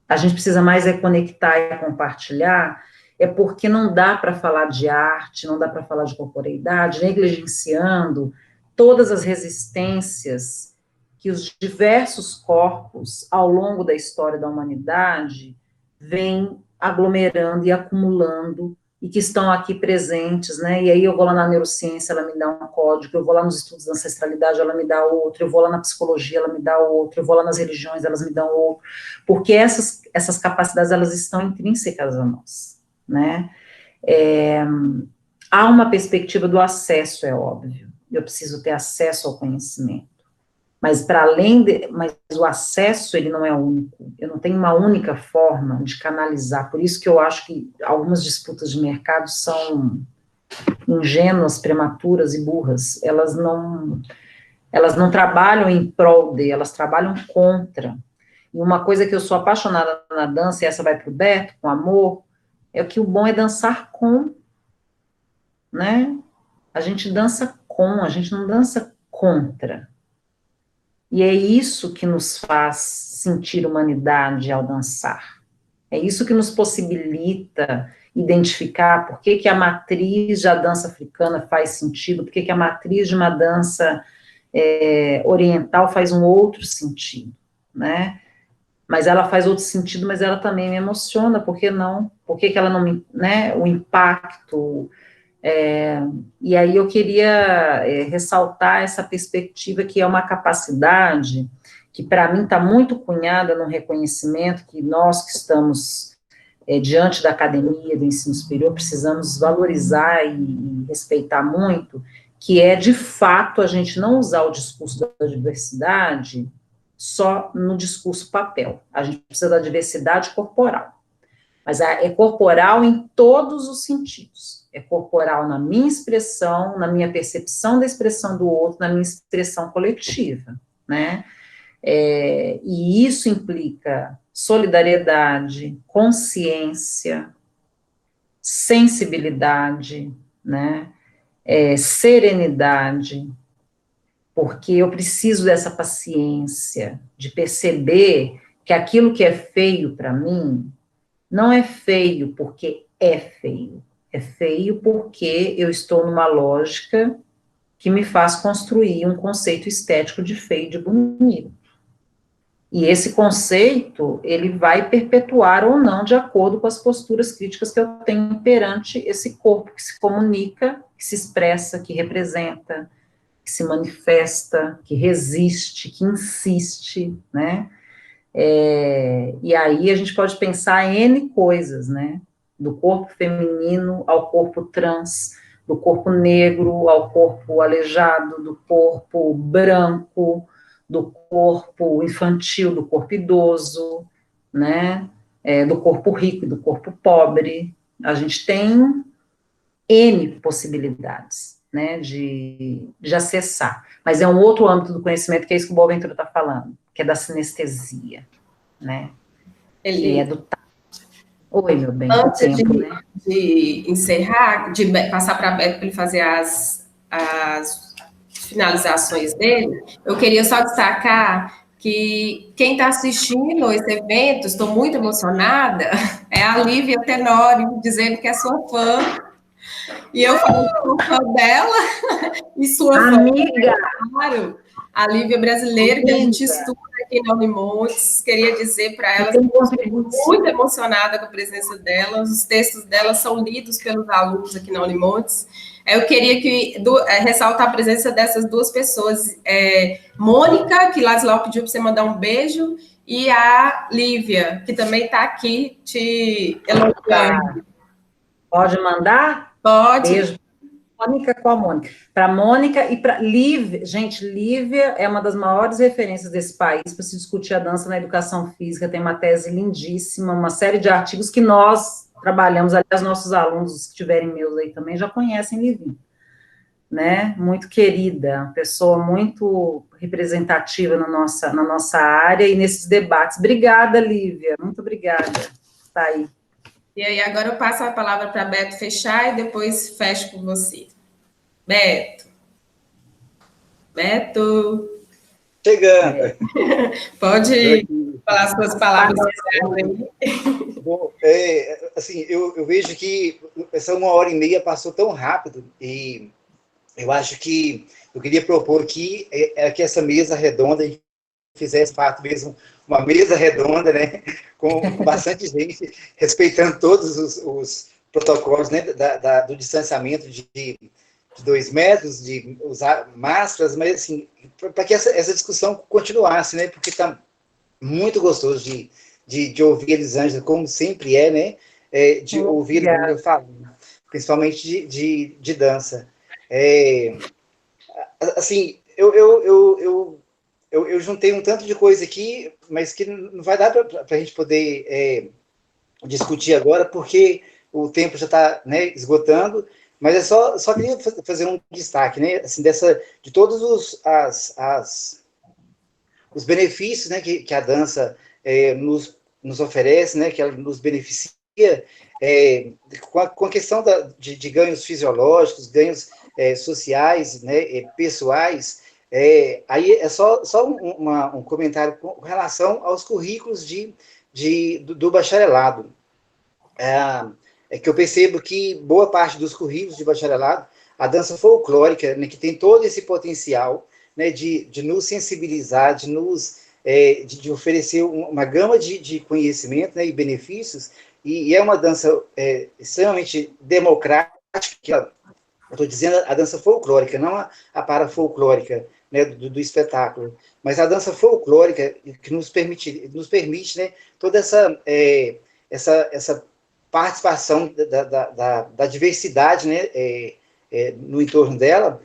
a gente precisa mais conectar e compartilhar, é porque não dá para falar de arte, não dá para falar de corporeidade, negligenciando todas as resistências que os diversos corpos, ao longo da história da humanidade, vêm aglomerando e acumulando, e que estão aqui presentes, né, e aí eu vou lá na neurociência, ela me dá um código, eu vou lá nos estudos da ancestralidade, ela me dá outro, eu vou lá na psicologia, ela me dá outro, eu vou lá nas religiões, elas me dão outro, porque essas capacidades, elas estão intrínsecas a nós, né? Há uma perspectiva do acesso, é óbvio. Eu preciso ter acesso ao conhecimento. Mas mas o acesso, ele não é único. Eu não tenho uma única forma de canalizar. Por isso que eu acho que algumas disputas de mercado são ingênuas, prematuras e burras. Elas não trabalham em prol de, elas trabalham contra. E uma coisa que eu sou apaixonada na dança, e essa vai para o Beto, com amor, é que o bom é dançar com, né? A gente dança com, a gente não dança contra. E é isso que nos faz sentir humanidade ao dançar. É isso que nos possibilita identificar por que a matriz da dança africana faz sentido, por que a matriz de uma dança oriental faz um outro sentido, né? Mas ela faz outro sentido, mas ela também me emociona, por que não? Por que ela não me, né? O impacto. E aí eu queria ressaltar essa perspectiva que é uma capacidade que para mim está muito cunhada no reconhecimento que nós que estamos diante da academia, do ensino superior, precisamos valorizar e respeitar muito, que é de fato a gente não usar o discurso da diversidade só no discurso papel, a gente precisa da diversidade corporal, mas é corporal em todos os sentidos. É corporal na minha expressão, na minha percepção da expressão do outro, na minha expressão coletiva, né? E isso implica solidariedade, consciência, sensibilidade, né? Serenidade, porque eu preciso dessa paciência, de perceber que aquilo que é feio para mim, não é feio porque é feio. É feio porque eu estou numa lógica que me faz construir um conceito estético de feio e de bonito. E esse conceito, ele vai perpetuar ou não de acordo com as posturas críticas que eu tenho perante esse corpo que se comunica, que se expressa, que representa, que se manifesta, que resiste, que insiste, né? E aí a gente pode pensar em N coisas, né? Do corpo feminino ao corpo trans, do corpo negro ao corpo aleijado, do corpo branco, do corpo infantil, do corpo idoso, né? Do corpo rico e do corpo pobre. A gente tem N possibilidades, né, de acessar. Mas é um outro âmbito do conhecimento, que é isso que o Boaventura está falando, que é da sinestesia, né? Que é do tato. Oi, meu bem, antes tempo, né? de encerrar, de passar para a Beto para ele fazer as finalizações dele, eu queria só destacar que quem está assistindo esse evento, estou muito emocionada, é a Lívia Tenório, dizendo que é sua fã. E eu falei que sou fã dela e sua amiga, fã, claro, a Lívia brasileira, que a gente estuda aqui na Unimontes. Queria dizer para ela que estou muito emocionada com a presença dela. Os textos dela são lidos pelos alunos aqui na Unimontes. Eu queria ressaltar a presença dessas duas pessoas. Mônica, que Laslau pediu para você mandar um beijo, e a Lívia, que também está aqui te elogiando. Pode mandar? Pode. Beijo. Mônica com a Mônica. Para Mônica e para Lívia. Gente, Lívia é uma das maiores referências desse país para se discutir a dança na educação física. Tem uma tese lindíssima, uma série de artigos que nós trabalhamos. Aliás, nossos alunos, os que tiverem meus aí também, já conhecem Livinha, né? Muito querida, uma pessoa muito representativa na nossa área e nesses debates. Obrigada, Lívia. Muito obrigada. Está aí. E aí, agora eu passo a palavra para a Beto fechar e depois fecho com você. Beto. Chegando. Pode falar as suas palavras. Bom, assim, eu vejo que essa 1h30 passou tão rápido e eu acho que eu queria propor aqui que essa mesa redonda fizesse parte mesmo, uma mesa redonda, né, com bastante gente, respeitando todos os protocolos, né, do distanciamento de 2 metros, de usar máscaras, mas assim, para que essa discussão continuasse, né, porque está muito gostoso de ouvir a Elisângela, como sempre né, de ouvir eu falo, principalmente de dança. Assim, eu juntei um tanto de coisa aqui, mas que não vai dar para a gente poder discutir agora, porque o tempo já está, né, esgotando, mas só queria fazer um destaque, né, assim, de todos os benefícios, né, que a dança nos oferece, né, que ela nos beneficia, com a questão de ganhos fisiológicos, ganhos sociais, né, pessoais. Aí é só um comentário com relação aos currículos do bacharelado. É que eu percebo que boa parte dos currículos de bacharelado, a dança folclórica, né, que tem todo esse potencial, né, de nos sensibilizar, de oferecer uma gama de conhecimento, né, e benefícios, e é uma dança extremamente democrática. Eu estou dizendo a dança folclórica, não a parafolclórica, né, do espetáculo, mas a dança folclórica que nos permite, né, toda essa participação da diversidade, né, no entorno dela,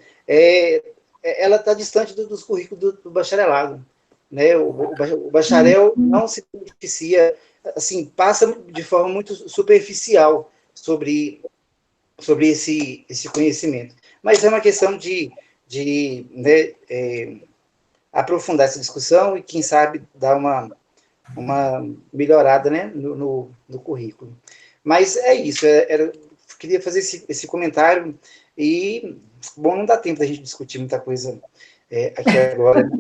ela está distante dos currículos do bacharelado. Né? O bacharel não se beneficia, assim, passa de forma muito superficial sobre esse conhecimento. Mas é uma questão né, aprofundar essa discussão e, quem sabe, dar uma melhorada, né, no currículo. Mas é isso, queria fazer esse comentário e, bom, não dá tempo da gente discutir muita coisa aqui agora. Né?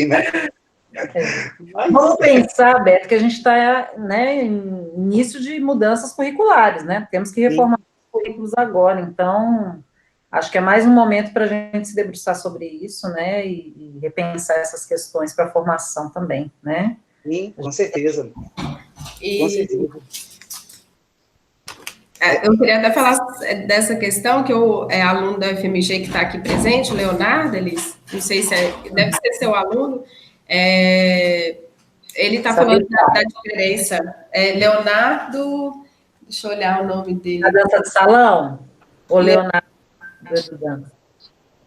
Mas... Vamos pensar, Beto, que a gente está, né, em início de mudanças curriculares, né? Temos que reformar os currículos agora, então acho que é mais um momento para a gente se debruçar sobre isso, né? E repensar essas questões para a formação também, né? Sim, com certeza. Com certeza. Eu queria até falar dessa questão, que é aluno da FMG que está aqui presente, o Leonardo, não sei se deve ser seu aluno, ele está falando da diferença. Leonardo, deixa eu olhar o nome dele. A dança de salão? Ou Leonardo?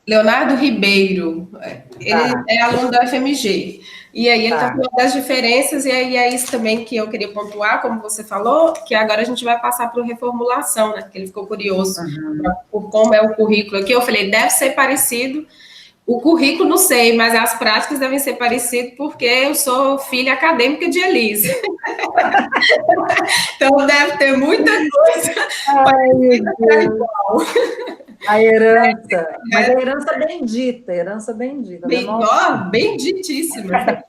Leonardo Ribeiro, ele é aluno da FMG, e aí ele está falando das diferenças, e aí é isso também que eu queria pontuar, como você falou, que agora a gente vai passar para a reformulação, né, que ele ficou curioso por como é o currículo aqui, eu falei, deve ser parecido, o currículo não sei, mas as práticas devem ser parecidas, porque eu sou filha acadêmica de Elise. Então deve ter muita coisa parecida igual. A herança, mas a herança bendita. Benditíssima.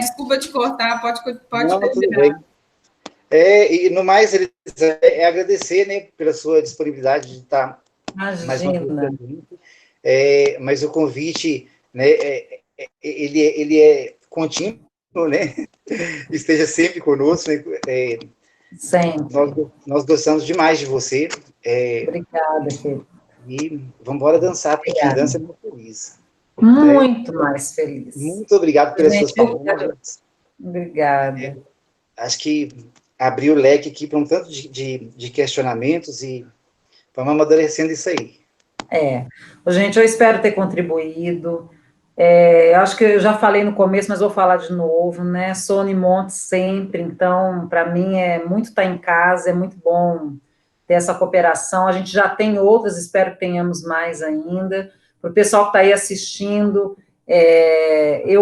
Desculpa te cortar, pode não, tudo bem. E no mais, agradecer, né, pela sua disponibilidade de estar mais uma vez. Mas o convite, né, ele é contínuo, né? Esteja sempre conosco. Né? Sempre. Nós gostamos demais de você. Obrigada, querido. E vamos embora dançar, porque quem dança é muito feliz. Muito mais feliz. Muito obrigado pelas suas palavras. Obrigada. Acho que abriu o leque aqui para um tanto de questionamentos e vamos amadurecendo isso aí. Gente, eu espero ter contribuído. Eu acho que eu já falei no começo, mas vou falar de novo, né? Sou Unimonte sempre, então, para mim, é muito estar em casa, é muito bom ter essa cooperação. A gente já tem outras, espero que tenhamos mais ainda. Para o pessoal que está aí assistindo,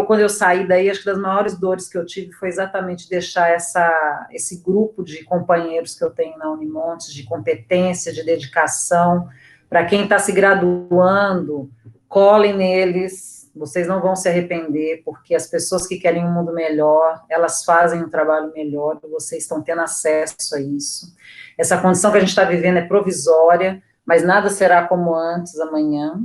quando eu saí daí, acho que das maiores dores que eu tive foi exatamente deixar esse grupo de companheiros que eu tenho na Unimonte, de competência, de dedicação. Para quem está se graduando, colhem neles, vocês não vão se arrepender, porque as pessoas que querem um mundo melhor, elas fazem um trabalho melhor, e vocês estão tendo acesso a isso. Essa condição que a gente está vivendo é provisória, mas nada será como antes amanhã,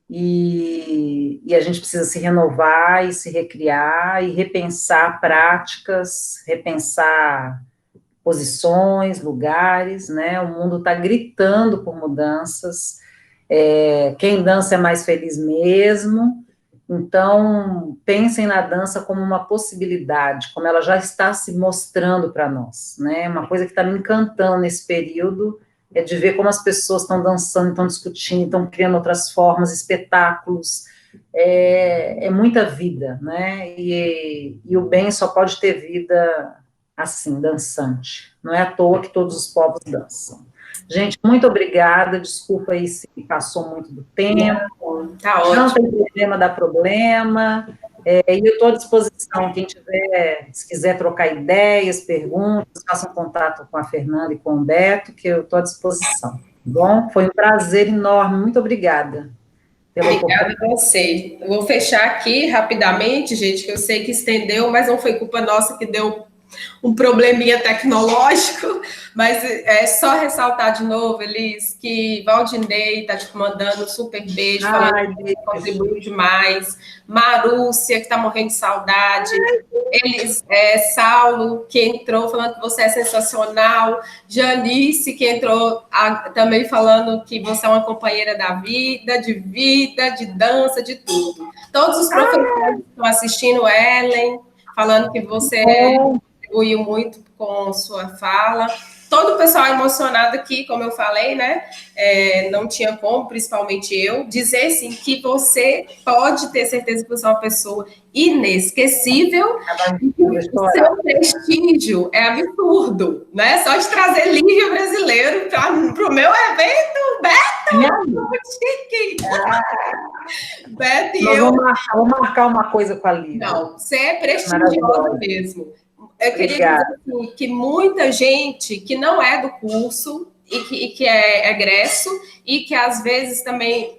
e a gente precisa se renovar e se recriar, e repensar práticas, repensar posições, lugares, né? O mundo está gritando por mudanças. Quem dança é mais feliz mesmo, Então, pensem na dança como uma possibilidade, como ela já está se mostrando para nós, né? Uma coisa que está me encantando nesse período é de ver como as pessoas estão dançando, estão discutindo, estão criando outras formas, espetáculos, é muita vida, né? E o bem só pode ter vida assim, dançante. Não é à toa que todos os povos dançam. Gente, muito obrigada, desculpa aí se passou muito do tempo. Tá ótimo. Não tem problema, dá problema. E eu estou à disposição, quem tiver, se quiser trocar ideias, perguntas, façam contato com a Fernanda e com o Beto, que eu estou à disposição. Tá bom? Foi um prazer enorme, muito obrigada. Obrigada a você. Eu vou fechar aqui rapidamente, gente, que eu sei que estendeu, mas não foi culpa nossa que deu um probleminha tecnológico, mas é só ressaltar de novo, Elis, que Valdinei está te mandando um super beijo, falando que contribuiu demais, Marúcia, que está morrendo de saudade, Elis, Saulo, que entrou falando que você é sensacional, Janice, que entrou também falando que você é uma companheira da vida, de dança, de tudo. Todos os professores que estão assistindo, Ellen, falando que você contribuiu muito com sua fala. Todo o pessoal emocionado aqui, como eu falei, né? Não tinha como, principalmente eu, dizer sim que você pode ter certeza que você é uma pessoa inesquecível. O seu prestígio é absurdo, né? Só de trazer Lívia brasileiro para o meu evento, Beto! Chique! Beto e eu. Vamos marcar uma coisa com a Lívia. Não, você é prestigiosa mesmo. Eu queria dizer assim, que muita gente que não é do curso e que é egresso e que às vezes também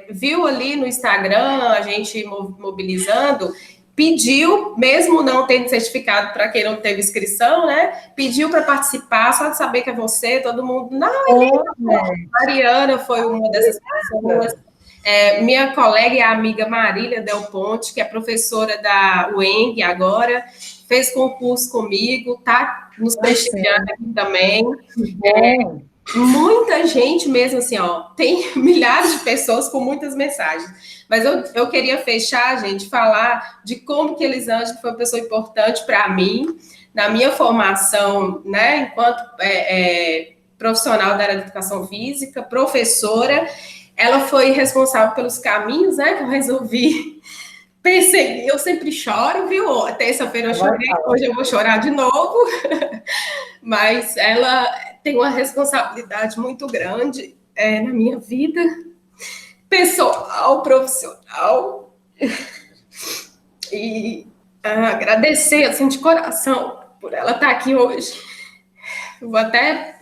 viu ali no Instagram a gente mobilizando, pediu, mesmo não tendo certificado para quem não teve inscrição, né? Pediu para participar, só de saber que é você, todo mundo. Mariana foi uma dessas pessoas. Minha colega e amiga Marília Del Ponte, que é professora da UENG agora, fez concurso comigo, tá nos prestigiando aqui também. Muita gente mesmo, assim, tem milhares de pessoas com muitas mensagens. Mas eu queria fechar, gente, falar de como que Elisângela foi uma pessoa importante para mim, na minha formação, né, enquanto profissional da área da educação física, professora. Ela foi responsável pelos caminhos, né, que eu resolvi perseguir. Eu sempre choro, viu? Terça-feira eu chorei, hoje eu vou chorar de novo. Mas ela tem uma responsabilidade muito grande na minha vida, pessoal, profissional. E agradecer, assim, de coração, por ela estar aqui hoje. Eu vou até...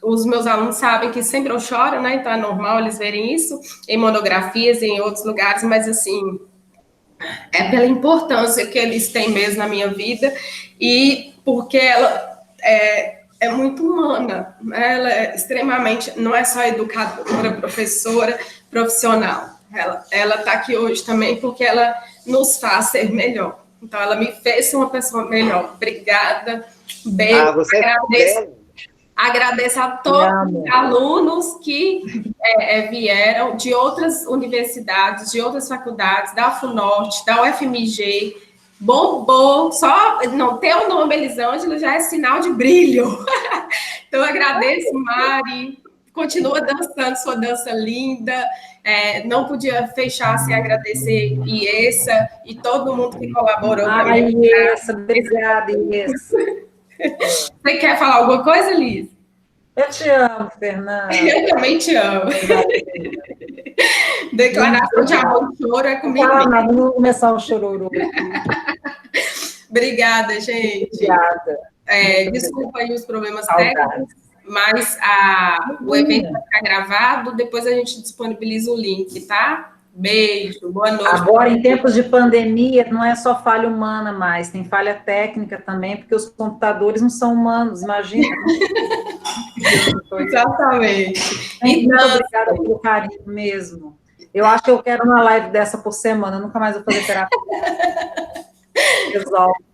os meus alunos sabem que sempre eu choro, né? Então é normal eles verem isso em monografias e em outros lugares, mas assim, é pela importância que eles têm mesmo na minha vida e porque ela é muito humana, né? Ela é extremamente, não é só educadora, professora, profissional. Ela está aqui hoje também porque ela nos faz ser melhor. Então ela me fez ser uma pessoa melhor. Obrigada. Beijo. Agradeço. Agradeço a todos os alunos que vieram de outras universidades, de outras faculdades, da FUNORTE, da UFMG. Bombou, só não ter o nome Elisângela já é sinal de brilho. Então, agradeço, Mari. Continua dançando sua dança linda. Não podia fechar sem agradecer Iessa e todo mundo que colaborou. Iessa, obrigada, Iessa. Você quer falar alguma coisa, Liz? Eu te amo, Fernanda. Eu também te amo. Declaração de amor e choro é comigo. Vamos começar o chororô. Obrigada, gente. Obrigada. Desculpa aí os problemas técnicos, mas o evento vai ficar gravado, depois a gente disponibiliza o link, tá? Beijo, boa noite. Agora, em tempos de pandemia, não é só falha humana mais, tem falha técnica também, porque os computadores não são humanos, imagina. Exatamente. Muito obrigada pelo carinho mesmo. Eu acho que eu quero uma live dessa por semana, eu nunca mais vou fazer terapia. Resolve.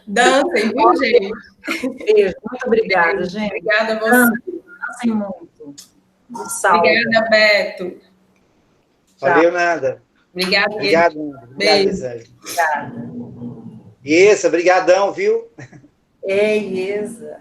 Dancem, viu, gente? Beijo, muito obrigada, gente. Obrigada a você. Dancem muito. Salve. Obrigada, Beto. Valeu, Nanda. Obrigada. Obrigado, Nanda. Obrigado, Elisângela. Obrigada. Isso, brigadão, viu? Ei, Isa.